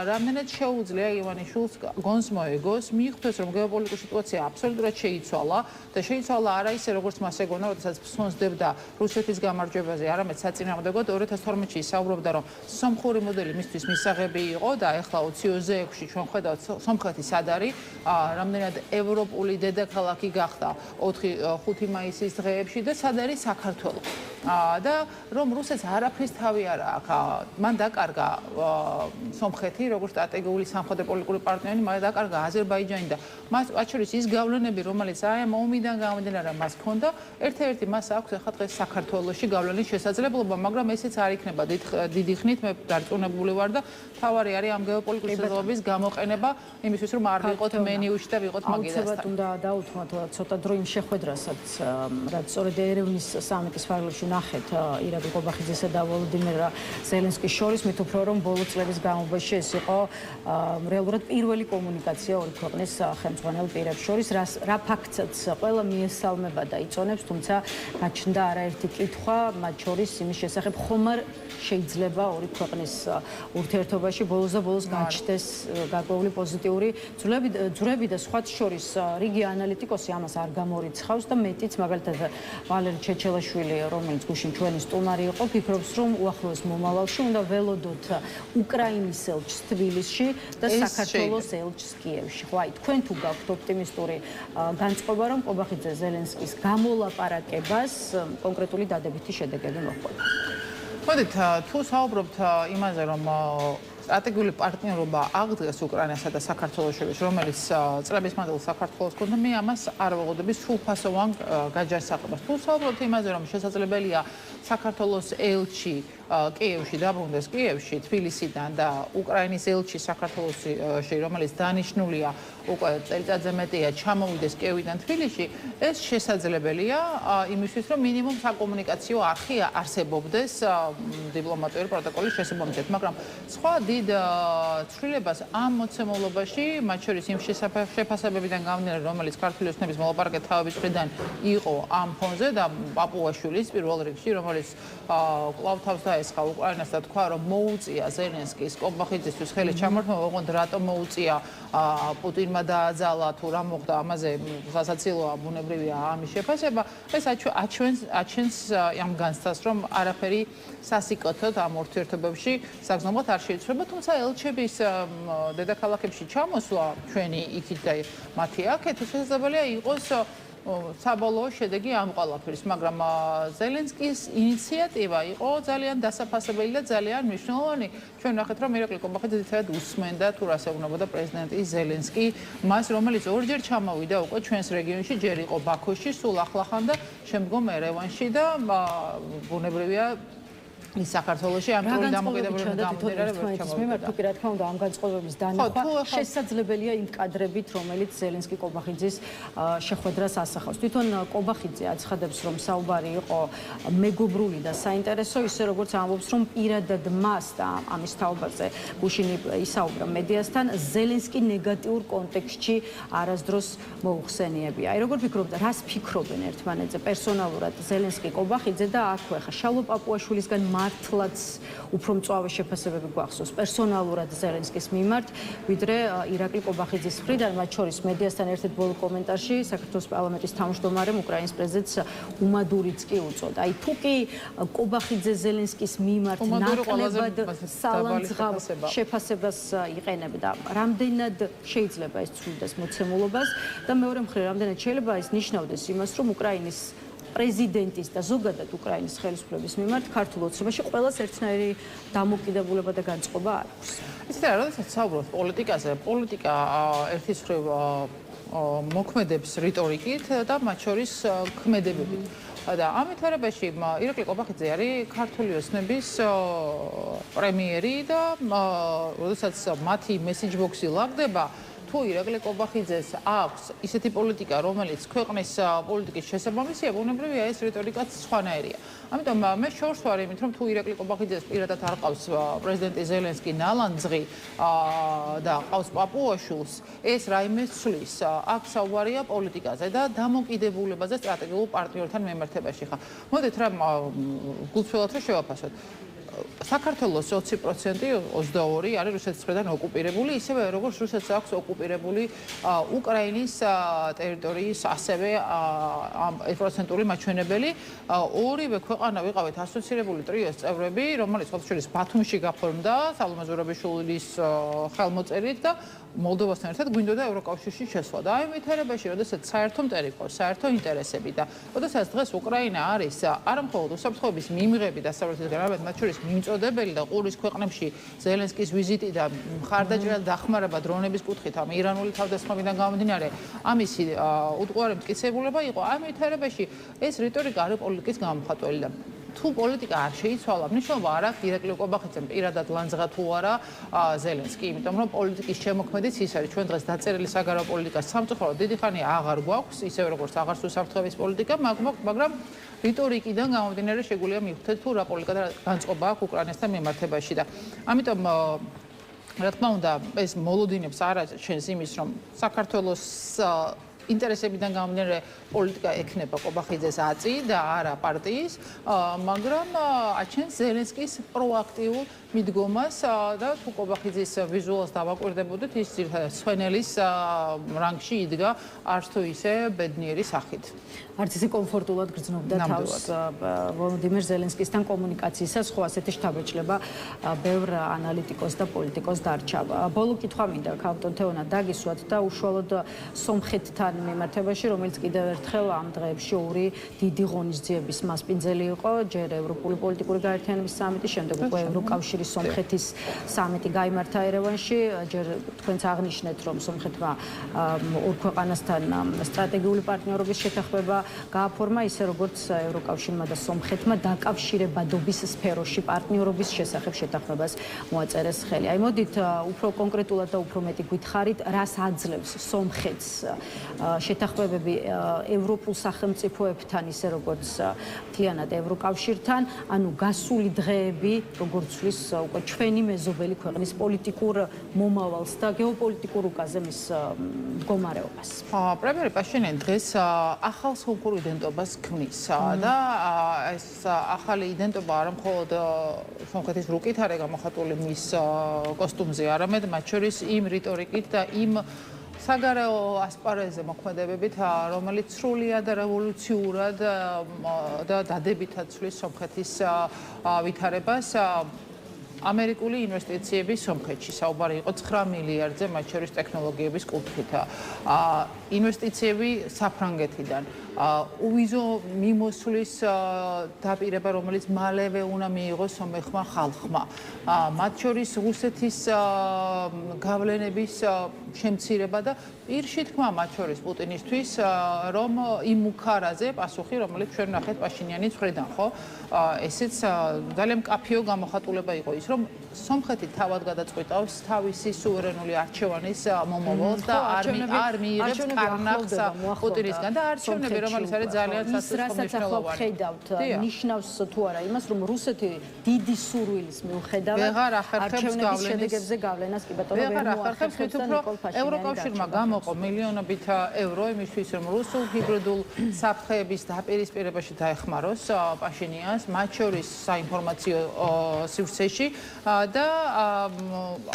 რამდენად შეუძლია ივანიშვილს გონს მოეგოს, მიხვდეს რომ გეოპოლიტიკური სიტუაცია აბსოლუტურად შეიცვალა და შეიცვალა არა ისე როგორც მას ეგონა, როდესაც ფსონსდებდა რუსეთის გამარჯვებაზე, არამედ საწინააღმდეგოდ 2012-ში საუბრობდა რომ სომხური მოდელი მისთვის მისაღები იყო და ეხლა 26-ში ჩვენ ხედავთ სომხეთის სად არის რამდენად ევროპული დედაქალაქი გახდა 4-5 მაისის დღეებში და სად არის საქართველო და რომ რუსეთს არაფრის თავი არ აქვს მან დაკარგა სომხეთი როგორც სტრატეგიული სამხედრო პოლიტიკური პარტნიორი მან დაკარგა აზერბაიჯანი და მას აჩვენებს ის გავლენები რომელიც აი ამ ომიდან გამომდინარე მას ჰქონდა ერთ-ერთი მას აქვს ახლა დღეს საქართველოში გავლენის შესაძლებლობა მაგრამ ესეც არ იქნება დიდი ხნით მე დარწმუნებული ვარ და თავარი არის ამ გეოპოლიტიკური სიტუაციის გამოყენება იმისთვის რომ არ ვიყოთ მენიუში და ვიყოთ მაგიდასთან. აუცილებლად უნდა დაუთმოთ ცოტა დრო იმ შეხვედრასაც, რაც სწორედ ერევნის სამიტის ფარგლებში ნახეთ ირაკლი კობახიძესა და ვოლოდიმირ ზელენსკის შორის, მით უფრო რომ ბოლო წლების განმავლობაში ეს იყო რეალურად პირველი კომუნიკაცია ორი ქვეყნის ხელმძღვანელ პირებს შორის, რა ფაქტსაც ყველა მიესალმება და იწონებს, თუმცა გაჩნდა არაერთი კითხვა მათ შორის იმის შესახებ, ხომ არ შეიძლება ორი ქვეყნის ურთიერთობაში ბოლოს და ბოლოს გაჩნდეს გარკვეული პოზიტიური ძვრები და სხვათ შორის რიგი ანალიტიკოსი ამას არ გამორიცხავს და მეტიც მაგალითად ვალერი ჩეჩელაშვილი რომელიც გუშინ ჩვენი სტუმარი იყო ფიქრობს რომ უახლოეს მომავალში უნდა ველოდოთ უკრაინის ელჩს თბილისში და საქართველოს ელჩს კიევში. ხო აი თქვენ თუ გაქვთ ოპტიმისტური განწყობა რომ კობახიძე ზელენსკის გამოლაპარაკებას კონკრეტული დადებითი შედეგები მოჰყვა. მოდით თუ საუბრობთ იმაზე, რომ სტრატეგიული პარტნიორობა აღდგეს უკრაინასა და საქართველოს შორის, რომელიც წლების მანძილზე საქართველოს ჰქონდა, მე ამას არ ვეღოდები სრულფასოვან გაჯარსაღებას. თუ საუბრობთ იმაზე, რომ შესაძლებელია საქართველოს ელჩი კიევში დაბრუნდეს კიევში, თბილისიდან და უკრაინის ელჩი საქართველოში, რომელიც დანიშნულია უკვე წელიწადზე მეტია, ჩამოვიდეს კიევიდან თბილისში, ეს შესაძლებელია იმისთვის, რომ მინიმუმ საკომუნიკაციო არხი არსებობდეს დიპლომატიური პროტოკოლის შესაბამისად, მაგრამ სხვა დიდ ცვლილებას ამ მოცემულობაში, მათ შორის იმ შეფასებებიდან გამომდინარე, რომელიც ქართული ოცნების მოლაპარაკე თავების მხრიდან იყო ამ ფონზე და პაპუაშვილის პირველ რიგში, რომელიც კვლავ თავს დაესხა უკრაინას და თქვა, რომ მოუწია ზელენსკის კობახიძისთვის ხელის ჩამორთმევა, ოღონდ რატომ მოუწია პუტინმა დააძალა თუ რა მოხდა ამაზე სასაცილოა ბუნებრივია ამის შეფასება, ეს აჩვენს ამ განცდას, რომ არაფერი სასიკოთოდ ამ ურთიერთობებში საგრძნობლად არ შეიცვლება, თუმცა ელჩების დედაქალაქებში ჩამოსვლა ჩვენი იქით და მათი აქეთ შესაძლებელია იყოს საბოლოო შედეგი ამ ყველაფრის, მაგრამ ზელენსკის ინიციატივა იყო ძალიან დასაფასებელი და ძალიან მნიშვნელოვანი. ჩვენ ნახეთ, რომ ირაკლი კობახიძე ძირითადად უსმენდა თუ რას ეუბნებოდა პრეზიდენტი ზელენსკი, მას რომელიც ორჯერ ჩამოვიდა უკვე ჩვენს რეგიონში, ჯერ იყო ბაქოში, სულ ახლახან და შემდგომ ერევანში და ბუნებრივია ის საქართველოში ამ პრობლემის დამოკიდებულებით გამომდინარე მიმართ თუ კი რა თქმა უნდა ამ განწყობების დანახვა შესაძლებელია იმ კადრებით, რომელიც ზელენსკი კობახიძის შეხვედრას ასახავს. თვითონ კობახიძე აცხადებს, რომ საუბარი იყო მეგობრული და საინტერესო, ისე როგორც ამბობს, რომ პირადად მას და ამის თაობაზე გუშინი ისაუბრა მედიასთან, ზელენსკი ნეგატიურ კონტექსტში არასდროს მოუხსენიებია. აი როგორ ფიქრობთ, რას ფიქრობენ ერთმანეთზე პერსონალურად ზელენსკი კობახიძე და აქვე ხა შალო პაპუაშვილისგან მართლაც უფრო მწვავე შეფასებები გვახსოვს პერსონალურად ზელენსკის მიმართ, ვიდრე ირაკლი კობახიძის მხრიდან, მათ შორის მედიასთან ერთ-ერთ ბოლო კომენტარში საქართველოს პარლამენტის თავმჯდომარემ უკრაინის პრეზიდენტს უმადურიც კი უწოდა. აი თუ კი კობახიძე ზელენსკის მიმართ ნაკლებად სალანძღავ შეფასებას იყენებდა, რამდენად შეიძლება ეს ცვლიდეს მოცემულობას და მეორე მხრივ რამდენად შეიძლება ეს ნიშნავდეს იმას, რომ უკრაინის პრეზიდენტის და ზოგადად უკრაინის ხელისუფლების მიმართ ქართულ ოცნებაში ყველას ერთნაირი დამოკიდებულება და განწყობა არ აქვს. ისე რა, როდესაც საუბრობთ პოლიტიკაზე, პოლიტიკა ერთის მხრივ მოქმედებს რიტორიკით და მათ შორის ქმედებებით. და ამ ვითარებაში ირაკლი კობახიძე არის ქართული ოცნების პრემიერი და როდესაც მათი მესეჯ ბოქსი ლაგდება, თუ ირაკლი კობახიძეს აქვს ისეთი პოლიტიკა, რომელიც ქვეყნის პოლიტიკის შესაბამისია, ბუნებრივია ეს რიტორიკაც სხვანაირია. ამიტომ მე შორს ვარ იმით, რომ თუ ირაკლი კობახიძეს პირადად არ ყავს პრეზიდენტი ზელენსკი ნალანძღი და ყავს პაპუაშვილს, ეს რაიმე ცვლის. აქ საუბარია პოლიტიკაზე და დამოკიდებულებაზე სტრატეგიულ პარტნიორთან მიმართებაში. ხა მოდით რა გულწრფელად რა შევაფასოთ. საქართველოს 20% 22 არის რუსეთის მხრიდან ოკუპირებული, ისევე როგორც რუსეთს აქვს ოკუპირებული უკრაინის ტერიტორიის ასევე 1%-ული მაჩვენებელი. ორივე ქვეყანა ვიყავით ასოცირებული ტრიოს წევრები, რომელიც ყოველშორის ბათუმში გაფორმდა სალომე ზურაბიშვილის ხელმოწერით და მოლდოვასთან ერთად გვინდოდა ევროკავშირში შესვლა. და აი ვითარებაში, როდესაც საერთო მტერი ყავს, საერთო ინტერესები და როდესაც დღეს უკრაინა არის არა მხოლოდ უსაფრთხოების მიმღები დასავლეთისგან, არამედ მათ შორის მიმწოდებელი და ყურის ქვეყნებში ზელენსკის ვიზიტი და მხარდაჭერა დახმარება დრონების კუთხით ამ ირანული თავდასხმებიდან გამომდინარე, ამისი უტყუარი მტკიცებულება იყო. ამ ვითარებაში ეს რიტორიკა არის პოლიტიკის გამომხატველი და თუ პოლიტიკა არ შეიცვალა, მნიშვნელობა არ აქვს ირაკლი კობახიძემ პირადად ლანძღა თუ არა ზელენსკი, იმიტომ რომ პოლიტიკის შემოქმედიც ის არის, ჩვენ დღეს დაწერილი საგარეო პოლიტიკა სამწუხაროდ დიდი ხანია აღარ გვაქვს, ისევე როგორც აღარც უსაფრთხოების პოლიტიკა, მაგრამ რიტორიკიდან გამომდინარე შეგვიძლია მივხვდეთ თუ რა პოლიტიკა და განწყობა აქვს უკრაინასთან მიმართებაში და ამიტომ რა თქმა უნდა ეს მოლოდინებს არ აჩენს იმის, რომ საქართველოს ინტერესებიდან გამომდინარე პოლიტიკა ექნება კობახიძეს აწი და არა პარტიის, მაგრამ აჩენს ზელენსკის პროაქტიულ მიდგომას და თუ კობახიძის ვიზუალს დავაკვირდებოდეთ, ის ძირითადად სვენელის რანგში იდგა არც თუ ისე ბედნიერი სახით. არც ისე კომფორტულად გრძნობდა თავს ვოლოდიმირ ზელენსკისთან კომუნიკაციისას, ხო ასეთი შთაბეჭდილება ბევრ ანალიტიკოს და პოლიტიკოს დარჩა. ბოლო კითხვა მინდა ქალბატონ თეონა დაგისვათ და უშუალოდ სომხეთთან მიმართებაში, რომელიც კიდევ ერთხელ ამ დღეებში ორი დიდი ღონისძიების მასპინძელი იყო, ჯერ ევროპული პოლიტიკური გაერთიანების სამიტი, შემდეგ უკვე ევროკავშირის სომხეთის სამიტი გაიმართა ერევანში, ჯერ თქვენც აღნიშნეთ, რომ სომხეთმა ორ ქვეყანასთან სტრატეგიული პარტნიორობის შეთანხმება გააფორმა, ისე როგორც ევროკავშირმა და სომხეთმა დაკავშირებადობის სფეროში პარტნიორობის შესახებ შეთანხმებას მოაწერეს ხელი. აი მოდით უფრო კონკრეტულად და უფრო მეტი გითხარით, რას აძლევს სომხეთს შეთანხმებები ევროპულ სახელმწიფოებთან, ისე როგორც მთლიანად ევროკავშირთან, ანუ გასული დღეები, როგორც ვთვლის უკვე ჩვენი მეზობელი ქვეყნის პოლიტიკურ მომავალს და გეოპოლიტიკურ უკაზე მის მდგომარეობას. პრემიერი პაშინიანი დღეს ახალ სომხურ იდენტობას ქმნის და ეს ახალი იდენტობა არა მხოლოდ სომხეთის რუკით არის გამოხატული მის კოსტუმზე, არამედ მათ შორის იმ რიტორიკით და იმ საგარეო ასპარეზზე მოქმედებებით, რომელიც სრულიად რევოლუციურად და დადებითად ცვლის სომხეთის ვითარებას. ამერიკული ინვესტიციები სომხეთში საუბარი იყო 9 მილიარდზე, მათ შორის ტექნოლოგიების კუთხით. ინვესტიციები საფრანგეთიდან, უვიზო მიმოსვლის დაპირება, რომელიც მალევე უნდა მიიღოს სომეხმა ხალხმა. მათ შორის რუსეთის გავლენების შემცირება და პირში თქმა მათ შორის პუტინისთვის, რომ იმ მუქარაზე პასუხი, რომელიც ჩვენ ნახეთ პაშინიანის მხრიდან, ხო? ესეც ძალიან მკაფიო გამოხატულება იყო ის, რომ სომხეთი თავად გადაწყვეტავს თავისი სუვერენული არჩევანის მომავალს და არ მიიღებს კარნახს პუტინისგან და არჩევნები, რომელიც არის ძალიან სასწრაფო მნიშვნელოვანი. ხედავთ ნიშნავს თუ არა იმას, რომ რუსეთი დიდი სურვილის მიუხედავად არჩევნების შედეგებზე გავლენას კი ბატონო ვერ მოახერხებს და ნიკოლ ფაშინიანი ევროკავშირმა გამოყო მილიონობით ევრო იმისთვის, რომ რუსულ ჰიბრიდულ საფრთხეების დაპირისპირებაში დაეხმაროს პაშინიანს, მათ შორის საინფორმაციო სივრცეში და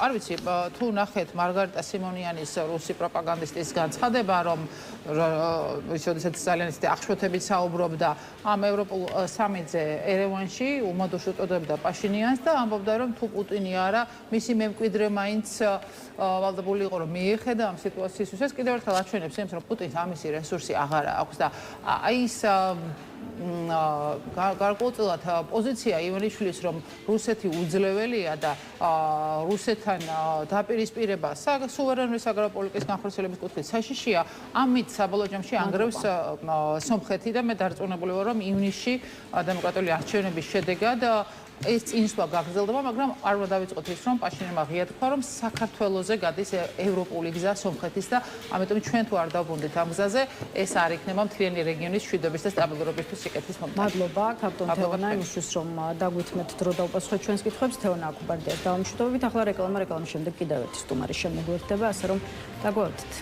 არ ვიცი, თუ ნახეთ მარგარიტა სიმონიანის რუსი პროპაგანდისტის განცხადება, რომ როდესაც ძალიან ისეთი აღშფოთებით საუბრობდა ამ ევროპულ სამიტზე ერევანში, უმადოს უწოდებდა პაშინიანს და ამბობდა, რომ თუ პუტინი არა, მისი მემკვიდრე მაინც ვალდებული იყო, რომ მიეხედა ამ სიტუაციისთვის. ეს კიდევ ერთხელ აჩვენებს იმას, რომ პუტინს ამისი რესურსი აღარა აქვს და აი ის გარკვეულწილად პოზიცია ივანიშვილის, რომ რუსეთი უძლეველია და რუსეთთან დაპირისპირება სუვერენული საგარეო პოლიტიკის განხორციელების კუთხით საშიშია, ამით საბოლოო ჯამში ანგრევს სომხეთი და მე დარწმუნებული ვარ, რომ ივნისში დემოკრატიული არჩევნების შედეგად ეს წინსვლა გაგრძელდება, მაგრამ არ უნდა დავიწყოთ ის, რომ პაშინიანმა ღია თქვა, რომ საქართველოზე გადის ევროპული გზა სომხეთის და ამიტომ ჩვენ თუ არ დავბრუნდით ამ გზაზე, ეს არ იქნება მთლიანი რეგიონის მშვიდობის და სტაბილურობისთვის სიკეთის მომენტი. მადლობა, კაპიტან თეონა, იმისთვის, რომ დაგვითმეთ დრო დაუპასუხეთ ჩვენს კითხვებს. თეონა აკუბარდიას დავამშვიდობებით. ახლა რეკლამის შემდეგ კიდევ ერთი სტუმარი შემოგვერთდება, ასე რომ დაგვაერთეთ.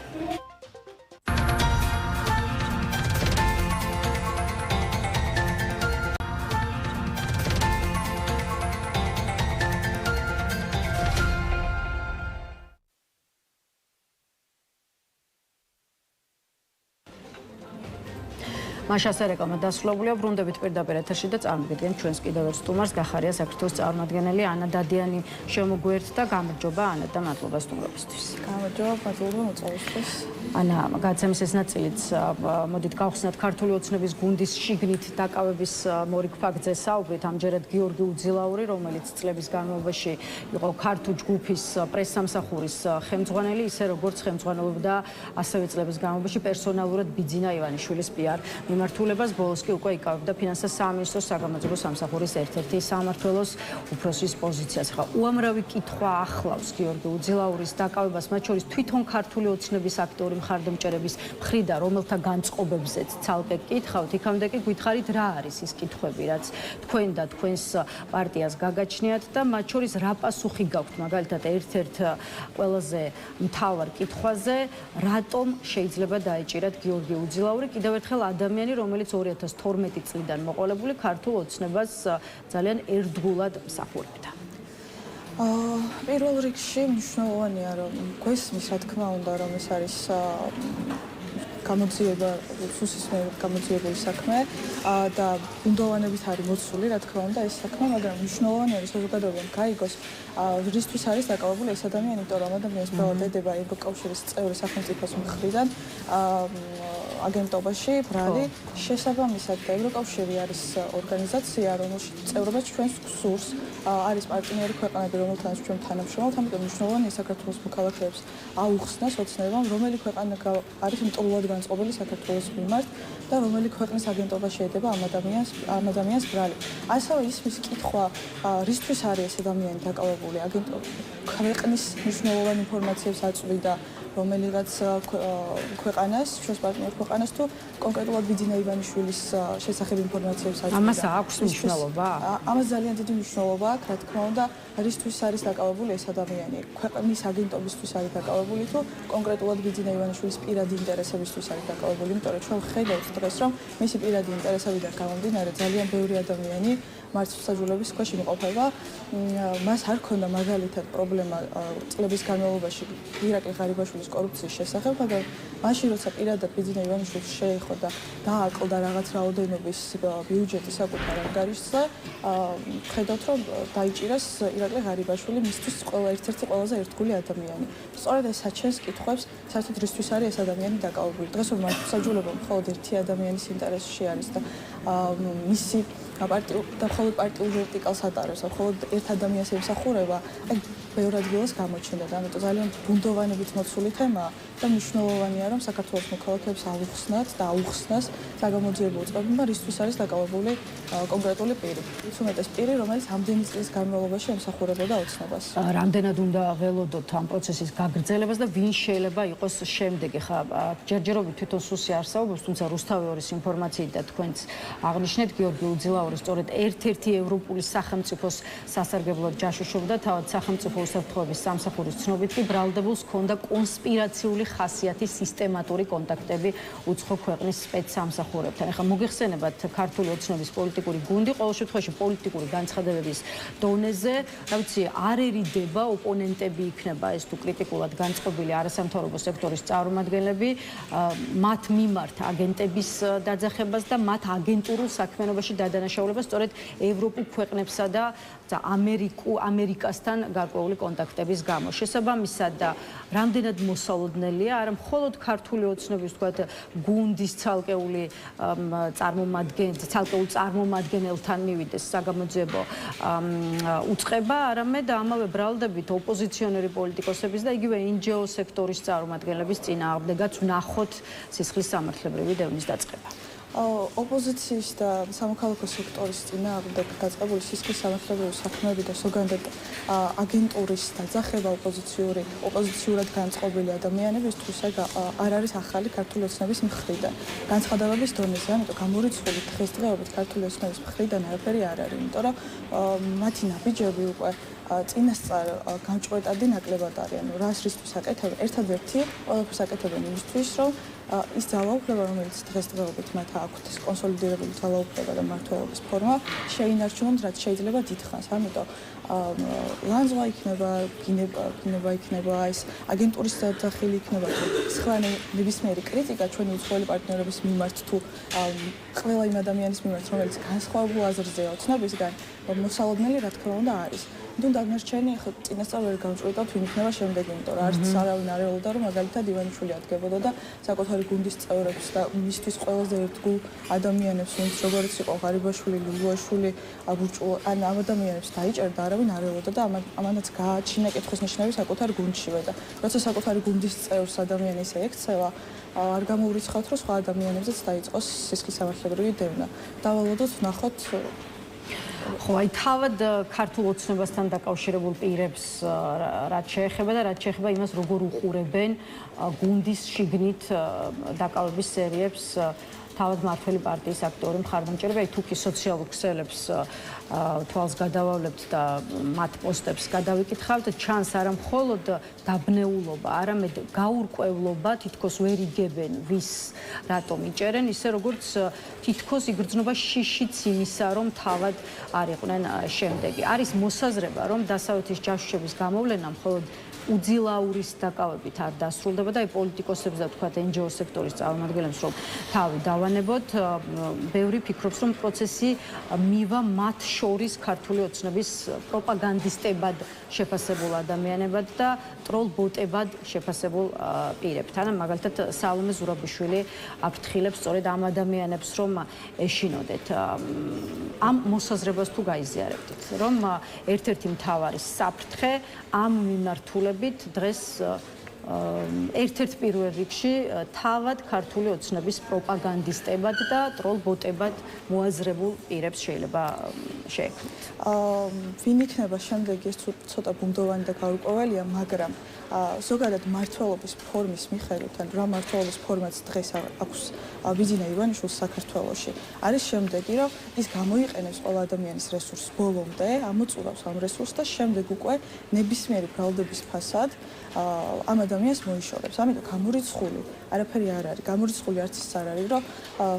მაშასე რეკლამა დასრულებულია, ბრუნდებით პირდაპირ ეთერში და წარმოგიდგენთ ჩვენს კიდევ ერთ სტუმარს, გახარია საქართველოს წარმომადგენელი ანა დადიანი შემოგვერთდა. გამარჯობა ანა და მადლობა სტუმრობისთვის. გამარჯობა, მადლობა მოწვევისთვის. ანა, გადაცემის ეს ნაწილიც მოდით გავხსნათ ქართული ოცნების გუნდის შიგნით დაკავების მორიგ ფაქტზე საუბრით. ამჯერად გიორგი უძილაური, რომელიც წლების განმავლობაში იყო ქართულ ჯგუფის პრესსამსახურის ხელმძღვანელი, ისე როგორც ხელმძღვანელობდა ასევე წლების განმავლობაში პერსონალურად ბიძინა ივანიშვილის PR მიმართულებას, ბოლოს კი უკვე იკავებდა ფინანსთა სამინისტროს საგამოძიებო სამსახურის ერთ-ერთი სამმართველოს უფროსის პოზიციას. ხა უამრავი კითხვა ახლავს გიორგი უძილაურის დაკავებას, მათ შორის თვითონ ქართული ოცნების აქტიური მხარდამჭერების მხრიდან, რომელთა განწყობებზეც ცალკე გკითხავთ, იქამდე კი გითხარით რა არის ის კითხვები, რაც თქვენ და თქვენს პარტიას გაგაჩნიათ და მათ შორის რა პასუხი გაქვთ, მაგალითად ერთ-ერთ ყველაზე მთავარ კითხვაზე, რატომ შეიძლება დაეჭირათ გიორგი უძილაური, კიდევ ერთხელ ადამიანი, რომელიც 2012 წლიდან მოყოლებული ქართულ ოცნებას ძალიან ერთგულად მსახურობდა. პირველ რიგში მნიშვნელოვანია, რომ გვესმის, რა თქმა უნდა, რომ ეს არის გამოძიება, სუსის მიერ გამოძიებული საქმე და ბუნდოვანებით არის მოცული, რა თქმა უნდა, ეს საქმე, მაგრამ მნიშვნელოვანია საზოგადოებამ გაიგოს, რისთვის არის დაკავებული ეს ადამიანი, იმიტომ რომ ადამიანის ბრალდება ევროკავშირის წევრი სახელმწიფოს მხრიდან აგენტობაში ბრალი შესაბამისად და ევროკავშირი არის ორგანიზაცია, რომელშიც წევრობაც ჩვენს გსურს, არის პარტნიორი ქვეყნები, რომელთანაც ჩვენ თანამშრომლობთ, ამიტომ მნიშვნელოვანია საქართველოს მოქალაქეებს აუხსნას ოცნებამ, რომელი ქვეყანა არის მტრულად განწყობილი საქართველოს მიმართ და რომელი ქვეყნის აგენტობა შეედება ამ ადამიანს ბრალი. ასევე ისმის კითხვა, რისთვის არის ეს ადამიანი დაკავებული აგენტობა, ქვეყნის მნიშვნელოვანი ინფორმაციებს აწვდიდა რომელიღაც ქვეყანას, ჩვენს პარტნიორ ქვეყანას თუ კონკრეტულად ბიძინა ივანიშვილის შესახებ ინფორმაციებს აწვდიდა. ამას აქვს მნიშვნელობა? ამას ძალიან დიდი მნიშვნელობა აქვს, რა თქმა უნდა, რისთვის არის დაკავებული ეს ადამიანი. ქვეყნის აგენტობისთვის არის დაკავებული თუ კონკრეტულად ბიძინა ივანიშვილის პირადი ინტერესებისთვის არის დაკავებული, იმიტომ რომ ჩვენ ხედავთ დღეს, რომ მისი პირადი ინტერესებიდან გამომდინარე ძალიან ბევრი ადამიანი მართლმსაჯულების ქვეშ იმყოფება. მას არ ქონდა მაგალითად პრობლემა წლების განმავლობაში ირაკლი ღარიბაშვილის კორუფციის შესახებ, მაგრამ მაშინ როცა პირადად ბიძინა ივანიშვილს შეეხო და დააკლდა რაღაც რაოდენობის ბიუჯეტი საკუთარ ანგარიშზე, ხედავთ რომ დაიჭირეს ირაკლი ღარიბაშვილი მისთვის ერთ-ერთი ყველაზე ერთგული ადამიანი. სწორედ ეს საჩენს კითხვებს, საერთოდ რისთვის არის ეს ადამიანი დაკავებული. დღეს რომ მართლმსაჯულება მხოლოდ ერთი ადამიანის ინტერესში არის და მისი და მხოლოდ პარტიულ ვერტიკალს ატარებს, მხოლოდ ერთ ადამიანს ემსახურება, აი ბევრ ადგილას გამოჩნდა და ამიტომ ძალიან ბუნდოვანებით მოცული თემაა და მნიშვნელოვანია რომ საქართველოს მოქალაქეებს აუხსნათ და აუხსნას საგამოძიებო უწყებმა რისთვის არის დაკავებული კონკრეტული პირი. უმეტეს პირი, რომელიც ამდენი წლის განმავლობაში ემსახურებოდა ოცნებას. რამდენად უნდა ველოდოთ ამ პროცესის გაგრძელებას და ვინ შეიძლება იყოს შემდეგი? ხა ჯერჯერობით თვითონ სუსი არსაუბრობს, თუმცა რუსთავეორის ინფორმაციით და თქვენც აღნიშნეთ გიორგი უძილაური სწორედ ერთ-ერთი ევროპული სახელმწიფოს სასარგებლოდ ჯაშუშობდა, თავად სახელმწიფო უსაფრთხოების სამსახურის ცნობით კი ბრალდებულს ჰქონდა კონსპირაციული ხასიათის სისტემატური კონტაქტები უცხო ქვეყნის სპეცსამსახურებთან. ეხლა მოგეხსენებათ ქართული ოცნების პოლიტიკური გუნდი, ყოველ შემთხვევაში პოლიტიკური განცხადებების დონეზე, რა ვიცი, არ ერიდება ოპონენტები იქნება ეს თუ კრიტიკულად განწყობილი არასამთავრობო სექტორის წარმომადგენლები მათ მიმართ აგენტების დაძახებას და მათ აგენტურულ საქმიანობაში დადანაშაულებას სწორედ ევროპულ ქვეყნებსა და ამერიკასთან გარკვეული კონტაქტების გამო. შესაბამისად და რამდენად მოსალოდნელია არა მხოლოდ ქართული ოცნების თქვათ გუნდის ცალკეულ წარმომადგენელთან მივიდეს საგამოძიებო უწყება, არამედ ამავე ბრალდებით ოპოზიციონერი პოლიტიკოსების და იგივე NGO სექტორის წარმომადგენლების წინააღმდეგაც ვნახოთ სისხლის სამართლებრივი დევნის დაწყება. ოპოზიციის და სამოქალაქო სექტორის წინააღმდეგ დაწყებული სისხლის სამართლებრივი საქმეები და ზოგადად აგენტურის დაძახება ოპოზიციურად განწყობილი ადამიანებისთვის არ არის ახალი ქართული ოცნების მხრიდან. განცხადებების დონეზე, ამიტომ გამორიცხული დღესდღეობით ქართული ოცნების მხრიდან არაფერი არ არის, იმიტომ რომ მათი ნაბიჯები უკვე წინასწარ გამჭვეტადი ნაკლებად არიან. რას რისთვის აკეთებენ? ერთადერთი ყველაფერს აკეთებენ იმისთვის, რომ ის ძალაუფლება, რომელიც დღესდღეობით მათ აქვთ, ეს კონსოლიდირებული ძალაუფლება და მმართველობის ფორმა, შეინარჩუნონ, რაც შეიძლება დიდხანს. ამიტომ ლანძღვა იქნება, გინება იქნება, ეს აგენტურის დაძახილი იქნება, სხვა ნებისმიერი კრიტიკა ჩვენი უცხოელი პარტნიორების მიმართ თუ ყველა იმ ადამიანის მიმართ, რომელიც განსხვავებულ აზრზეა ოცნებისგან, მოსალოდნელი რა თქმა უნდა არის. ნუ დაგნარჩენი ხო წინასწარ ვერ გამჭვირდავთ ვინ იქნება შემდეგი, იმიტომ რომ არც არავინ არ ელოდა რომ მაგალითად ივანიშვილი ადგებოდა და საკუთარი გუნდის წევრებს და მისთვის ყველაზე ერთგულ ადამიანებს, ვინც როგორც იყო ღარიბაშვილი, ლულუაშვილი, ან ამ ადამიანებს დაიჭერდა, არავინ არ ელოდა და ამანაც გააჩინა კითხვის ნიშნები საკუთარ გუნდშივე და როცა საკუთარი გუნდის წევრს ადამიანი ესე ექცევა, არ გამოურიცხავთ რომ სხვა ადამიანებზეც დაიწყოს სისხლის სამართლებრივი დევნა. დავალოდოთ ვნახოთ ხო, აი თავად ქართულ ოცნებასთან დაკავშირებულ პირებს რაც შეეხება და რაც შეეხება იმას, როგორ უყურებენ გუნდის შიგნით დაკავების სერიებს თავად მართველი პარტიის აქტიური მხარდამჭერები, აი თუ კი სოციალურ ქსელებს თვალს გადავავლებთ და მათ პოსტებს გადავიკითხავთ, ჩანს არა მხოლოდ დაბნეულობა, არამედ გაურკვევლობა, თითქოს ვერ იგებენ ვის რატომ იჭერენ, ისე როგორც თითქოს იგრძნობა შიშიც იმისა, რომ თავად არ იყვნენ შემდეგი. არის მოსაზრება, რომ დასავლეთის ჯაშუშების გამოვლენა მხოლოდ უძილაურის დაკავებით არ დასრულდება და აი პოლიტიკოსებს და თქვათ NGO სექტორის წარმომადგენლებს რომ თავი დავანებოთ, ბევრი ფიქრობს, რომ პროცესი მივა მათ შორის ქართული ოცნების პროპაგანდისტებად შეფასებულ ადამიანებად და ტროლ-ბოტებად შეფასებულ პირებთან. მაგალითად, სალომე ზურაბიშვილი აფრთხილებს სწორედ ამ ადამიანებს, რომ ეშინოდეთ. ამ მოსაზრებას თუ გაიზიარებთ, რომ ერთ-ერთი მთავარი საფრთხე ამ მიმართულებით დღეს ერთ-ერთ პირველ რიგში თავად ქართული ოცნების პროპაგანდისტებად და ტროლ-ბოტებად მოაზრებულ პირებს შეიძლება შეექმნათ. ვინ იქნება შემდეგი ეს ცოტა ბუნდოვანი და გაურკვეველია, მაგრამ ზოგადად მმართველობის ფორმის მიხედვით, ან რა მმართველობის ფორმაც დღეს აქვს ბიძინა ივანიშვილს საქართველოში, არის შემდეგი, რომ ის გამოიყენებს ყველა ადამიანის რესურსს ბოლომდე, ამოწურავს ამ რესურსს და შემდეგ უკვე ნებისმიერი ბრალდების ფასად ამ ადამიანს მოიშორებს. ამიტომ გამორიცხული არაფერი არ არის. გამორიცხული არც ის არ არის, რომ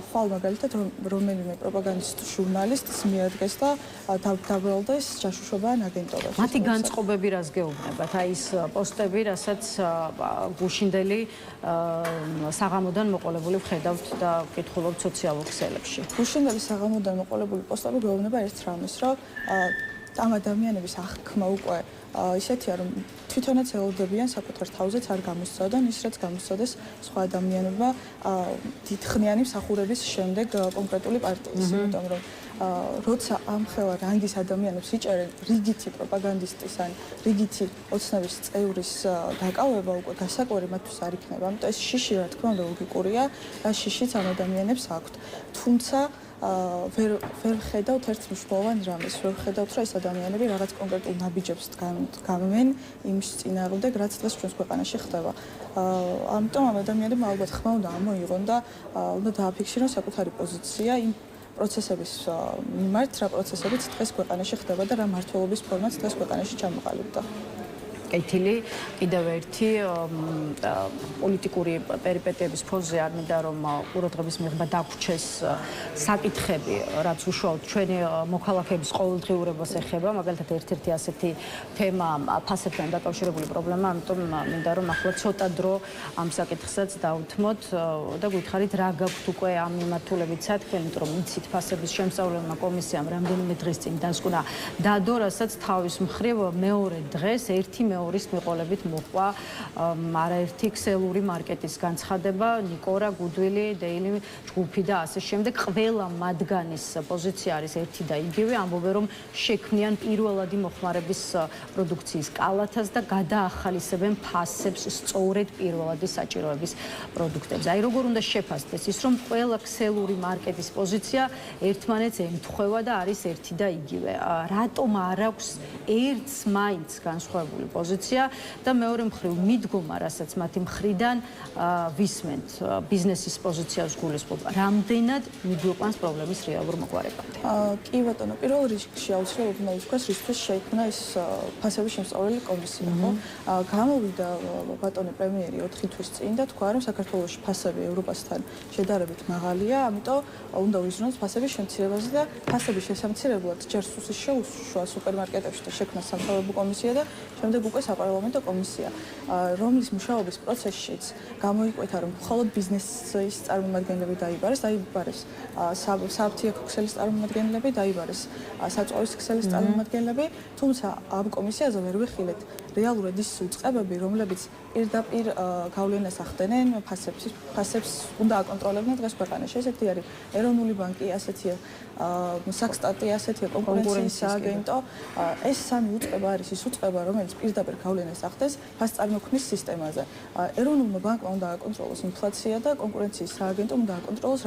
ხვალ მაგალითად რომელიმე პროპაგანდისტ ჟურნალისტს მიადგეს და დაბრალდეს ჯაშუშობა ან აგენტობაში. მათი განწყობები რას გეუბნებათ? აი ეს პოსტები, რასაც გუშინდელი საღამოდან მოყოლებული ვხედავთ და ვკითხულობთ სოციალურ ქსელებში. გუშინდელი საღამოდან მოყოლებული პოსტები გეუბნება ერთ რამეს, რომ ამ ადამიანების აღქმა უკვე ისეთია, რომ თვითონაც ელოდებიან საკუთარ თავზეც არ გამოსცადონ ის, რაც გამოსცადეს სხვა ადამიანებმა დიდხნიანი მსახურების შემდეგ კონკრეტული პარტიის. იმიტომ რომ როცა ამხელა რანგის ადამიანებს იჭერენ რიგითი პროპაგანდისტის ან რიგითი ოცნების წევრის დაკავება უკვე გასაკვირი მათთვის არ იქნება. ამიტომ ეს შიში რა თქმა უნდა ლოგიკურია და შიშიც ამ ადამიანებს აქვთ. თუმცა ვერ ხედავთ ერთ მნიშვნელოვან რამეს, ვერ ხედავთ, რომ ეს ადამიანები რაღაც კონკრეტულ ნაბიჯებს გამმენ იმის წინააღმდეგ, რაც დღეს ჩვენს ქვეყანაში ხდება. ამიტომ ამ ადამიანებმა ალბათ ხმა უნდა ამოიღონ და უნდა დააფიქსირონ საკუთარი პოზიცია იმ პროცესების მიმართ, რა პროცესებიც დღეს ქვეყანაში ხდება და რა მმართველობის ფორმაც დღეს ქვეყანაში ჩამოყალიბდა. კეთილი კიდევ ერთი პოლიტიკური პერიპეტიების ფონზე არ მინდა რომ ყურადღების მიღება დაგვრჩეს საკითხები, რაც უშუალოდ ჩვენი მოქალაქეების ყოველდღიურობას ეხება, მაგალითად ერთ-ერთი ასეთი თემა ფასებთან დაკავშირებული პრობლემა, ამიტომ მინდა რომ ახლა ცოტა დრო ამ საკითხსაც დავუთმოთ და გითხარით რა გაქვთ უკვე ამ მიმართულებით საქმე, იმიტომ რომ იცით ფასების შემსწავლელმა კომისიამ რამდენიმე დღის წინ დასკვნა დადო, რასაც თავის მხრივ მეორე დღეს ერთი ორის მიყოლებით მოყვა არაერთი ქსელური მარკეტის განცხადება, ნიკორა, გუდვილი, დეილი ჯგუფი და ასე შემდეგ. ყველა მათგანის პოზიცია არის ერთი და იგივე, ამბობენ რომ შექმნიან პირველადი მოხმარების პროდუქციის კალათას და გადაახალისებენ ფასებს სწორედ პირველადი საჭიროების პროდუქტებზე. აი როგორ უნდა შეფასდეს ის, რომ ყველა ქსელური მარკეტის პოზიცია ერთმანეთს ემთხვევა და არის ერთი და იგივე. რატომ არ აქვს ერთს მაინც განსხვავებული პოზიცია და მეორე მხრივ მიდგომა, რასაც მათი მხრიდან ვისმენთ ბიზნესის პოზიციას გულისხმობ, რამდენად მიგვიყვანს პრობლემის რეალურ მოგვარებამდე? კი ბატონო, პირველ რიგში აუცილებლად უნდა ითქვას, რისთვის შეიქმნა ეს ფასების შემსწავლელი კომისია, ხო? გამოვიდა ბატონი პრემიერი 4 თვის წინ და თქვა, რომ საქართველოში ფასები ევროპასთან შედარებით მაღალია, ამიტომ უნდა ვიზრუნოთ ფასების შემცირებაზე და ფასების შესამცირებლად ჯერ სუსის შეუშვა სუპერმარკეტებში და შექმნა სამთავრობო კომისია და შემდეგ უკვე საპარლამენტო კომისია, რომლის მუშაობის პროცესშიც გამოიკვეთა, რომ მხოლოდ ბიზნესის წარმომადგენლები დაიბარეს საფთიაქო ქსელის წარმომადგენლები, დაიბარეს საწვავის ქსელის წარმომადგენლები, თუმცა ამ კომისიაზე ვერ ვიხილეთ რეალურად ის უწყებები, რომლებიც პირდაპირ გავლენას ახდენენ ფასებს უნდა აკონტროლებდნენ დღეს ქვეყანაში. ესეთი არის ეროვნული ბანკი, ასეთია საქსტატი, ასეთია კონკურენციის სააგენტო. ეს სამი უწყება არის ის უწყება, რომელიც პირდაპირ გავლენას ახდენს ფასწარმოქმნის სისტემაზე. ეროვნულმა ბანკმა უნდა აკონტროლოს ინფლაცია და კონკურენციის სააგენტომ უნდა აკონტროლოს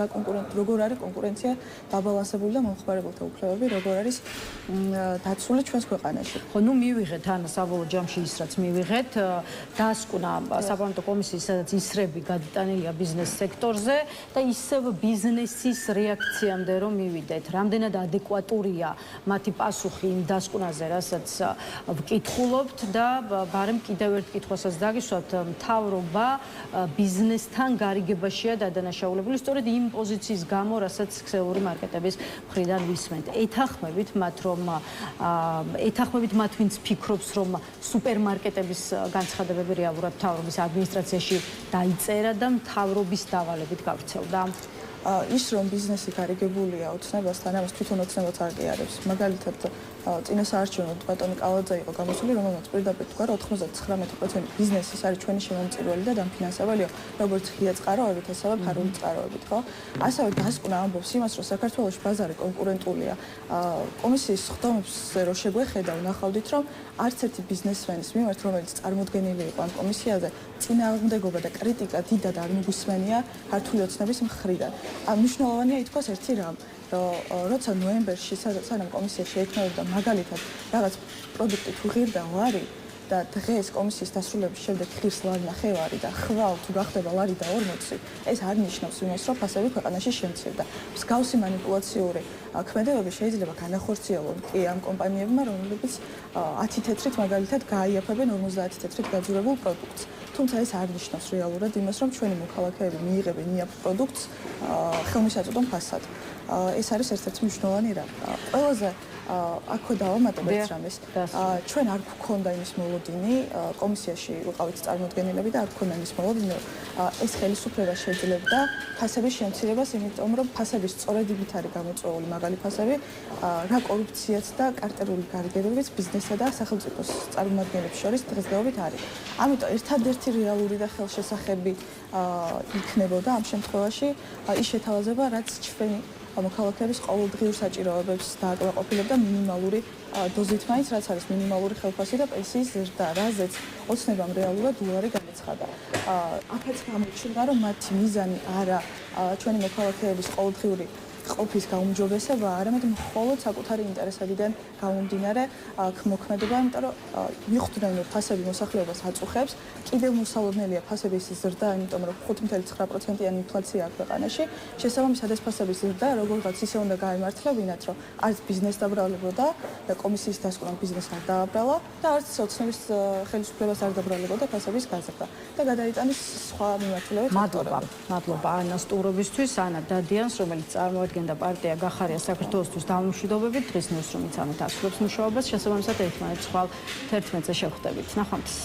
როგორ არის კონკურენცია დაბალანსებული და მომხმარებელთა უფლებები, როგორ არის დაცული ჩვენს ქვეყანაში. ხო, ნუ მივიღეთ ან საბოლოო ჯამში თამაში ის რაც მივიღეთ დაასკვნა საპარლამენტო კომისიის სადაც ისრები გადატანილია ბიზნეს სექტორზე და ისევ ბიზნესის რეაქციამდე რომ მივიდეთ რამდენად ადეკვატურია მათი პასუხი იმ დასკვნაზე რასაც ვკითხულობთ და ბარემ კიდევ ერთ კითხვასაც დაგისვათ მთავრობა ბიზნესთან გარიგებაშია დადანაშაულებული სწორედ იმ პოზიციის გამო რასაც ქსელური მარკეტების მხრიდან ვისმენთ ეთანხმებით მათ ვინც ფიქრობს რომ სუპერმარკეტების განცხადებები რეალურად მთავრობის ადმინისტრაციაში დაიწერა და მთავრობის დავალებით გავრცელდა ის რომ ბიზნესი გარიგებულია ოცნებასთან ამას თვითონ ოცნებაც აღიარებს მაგალითად წინასაარჩევნოდ ბატონი კალაძე იყო გამოსული რომელმაც პირდაპირ თქვა რომ 99% ბიზნესის არის ჩვენი შემომწირველი და დამფინანსებელია როგორც ღია წყაროებით ასევე ფარული წყაროებით ხო ასევე დასკვნა ამბობს იმას რომ საქართველოს ბაზარი კონკურენტულია კომისიის ხდომებზე რო შეგვეხედა ვნახავდით რომ არც ერთი ბიზნესმენის მიმართ რომელიც წარმოდგენილი იყო ამ კომისიაზე წინააღმდეგობა და კრიტიკა დიდად არ მიგვისმენია ქართული ოცნების მხრიდან მნიშვნელოვანია ითქვას ერთი რამ როცა ნოემბერში სანამ კომისია შეექმნებოდა მაგალითად რაღაც პროდუქტი თუ ღირდა ლარი და დღეს კომისიის დასრულების შემდეგ ღირს ლარი ნახევარი და ხვალ თუ გახდება ლარი და 40 ეს არ ნიშნავს იმას რომ ფასები ქვეყანაში შემცირდა მსგავსი манипуლაციური ქმედებები შეიძლება განახორციელონ კი ამ კომპანიებმა რომლებიც 10 თეთრით მაგალითად გააიაფებენ 50 თეთრით გაძურებულ პროდუქტს თუმცა ეს არ ნიშნავს რეალურად იმას რომ ჩვენი მოქალაქეები მიიღებენ იაფ პროდუქტს ხელმისაწვდომ ფასად ეს არის ერთ-ერთი მნიშვნელოვანი რამ ყველაზე აქვე დავამატებ ერთ რამეს ჩვენ არ გვქონდა იმის მოლოდინი კომისიაში ვიყავით წარმოდგენილები და არ გვქონდა იმის მოლოდინი ეს ხელისუფლება შეძლებდა ფასების შემცირებას იმიტომ რომ ფასების სწორედებით არის გამოწვეული მაგალი ფასები რა კორუფციაც და კარტერული გარიგებებიც ბიზნესსა და სახელმწიფოს წარმომადგენლებს შორის დღესდღეობით არის ამიტომ ერთადერთი რეალური და ხელშესახები იქნებოდა ამ შემთხვევაში ის შეთავაზება რაც ჩვენი მოქალაქეების ყოველდღიურ საჭიროებებს დააკმაყოფილებდა მინიმალური დოზით მაინც რაც არის მინიმალური ხელფასი და პენსიის ზრდა რაზეც ოცნებამ რეალურად უარი განაცხადა აქაც გამოჩნდა რომ მათი მიზანი არა ჩვენი მოქალაქეების ყოველდღიური ყოფის გაუმჯობესება არამედ მხოლოდ საკუთარი ინტერესებიდან გამომდინარე მოქმედება იმიტომ რომ მიხვდნენ რომ ფასები მოსახლეობას აწუხებს კიდევ მოსალოდნელია ფასების ზრდა იმიტომ რომ 5.9%-იანი ინფლაცია აქვს ქვეყანაში შესაბამისად ეს ფასების ზრდა როგორღაც ისე უნდა გაემართლებინათ რომ არც ბიზნეს დაბრალებოდა და კომისიის დასკვნამ ბიზნეს არ დააბრალა და არც ოცნების ხელისუფლებას არ დაბრალებოდა ფასების გაზრდა და გადაიტანეს სხვა მიმართულებებით მადლობა ანა სტუმრობისთვის ანა დადიანს რომელიც წარმოადგენდა პარტია გახარია საქართველოსთვის დამოუკიდებლობით დღის ნიუსრუმიც ამით ასრულებს მუშაობას შესაბამისად ერთმანეთს ხვალ 11-ზე შევხვდებით ნახვამდის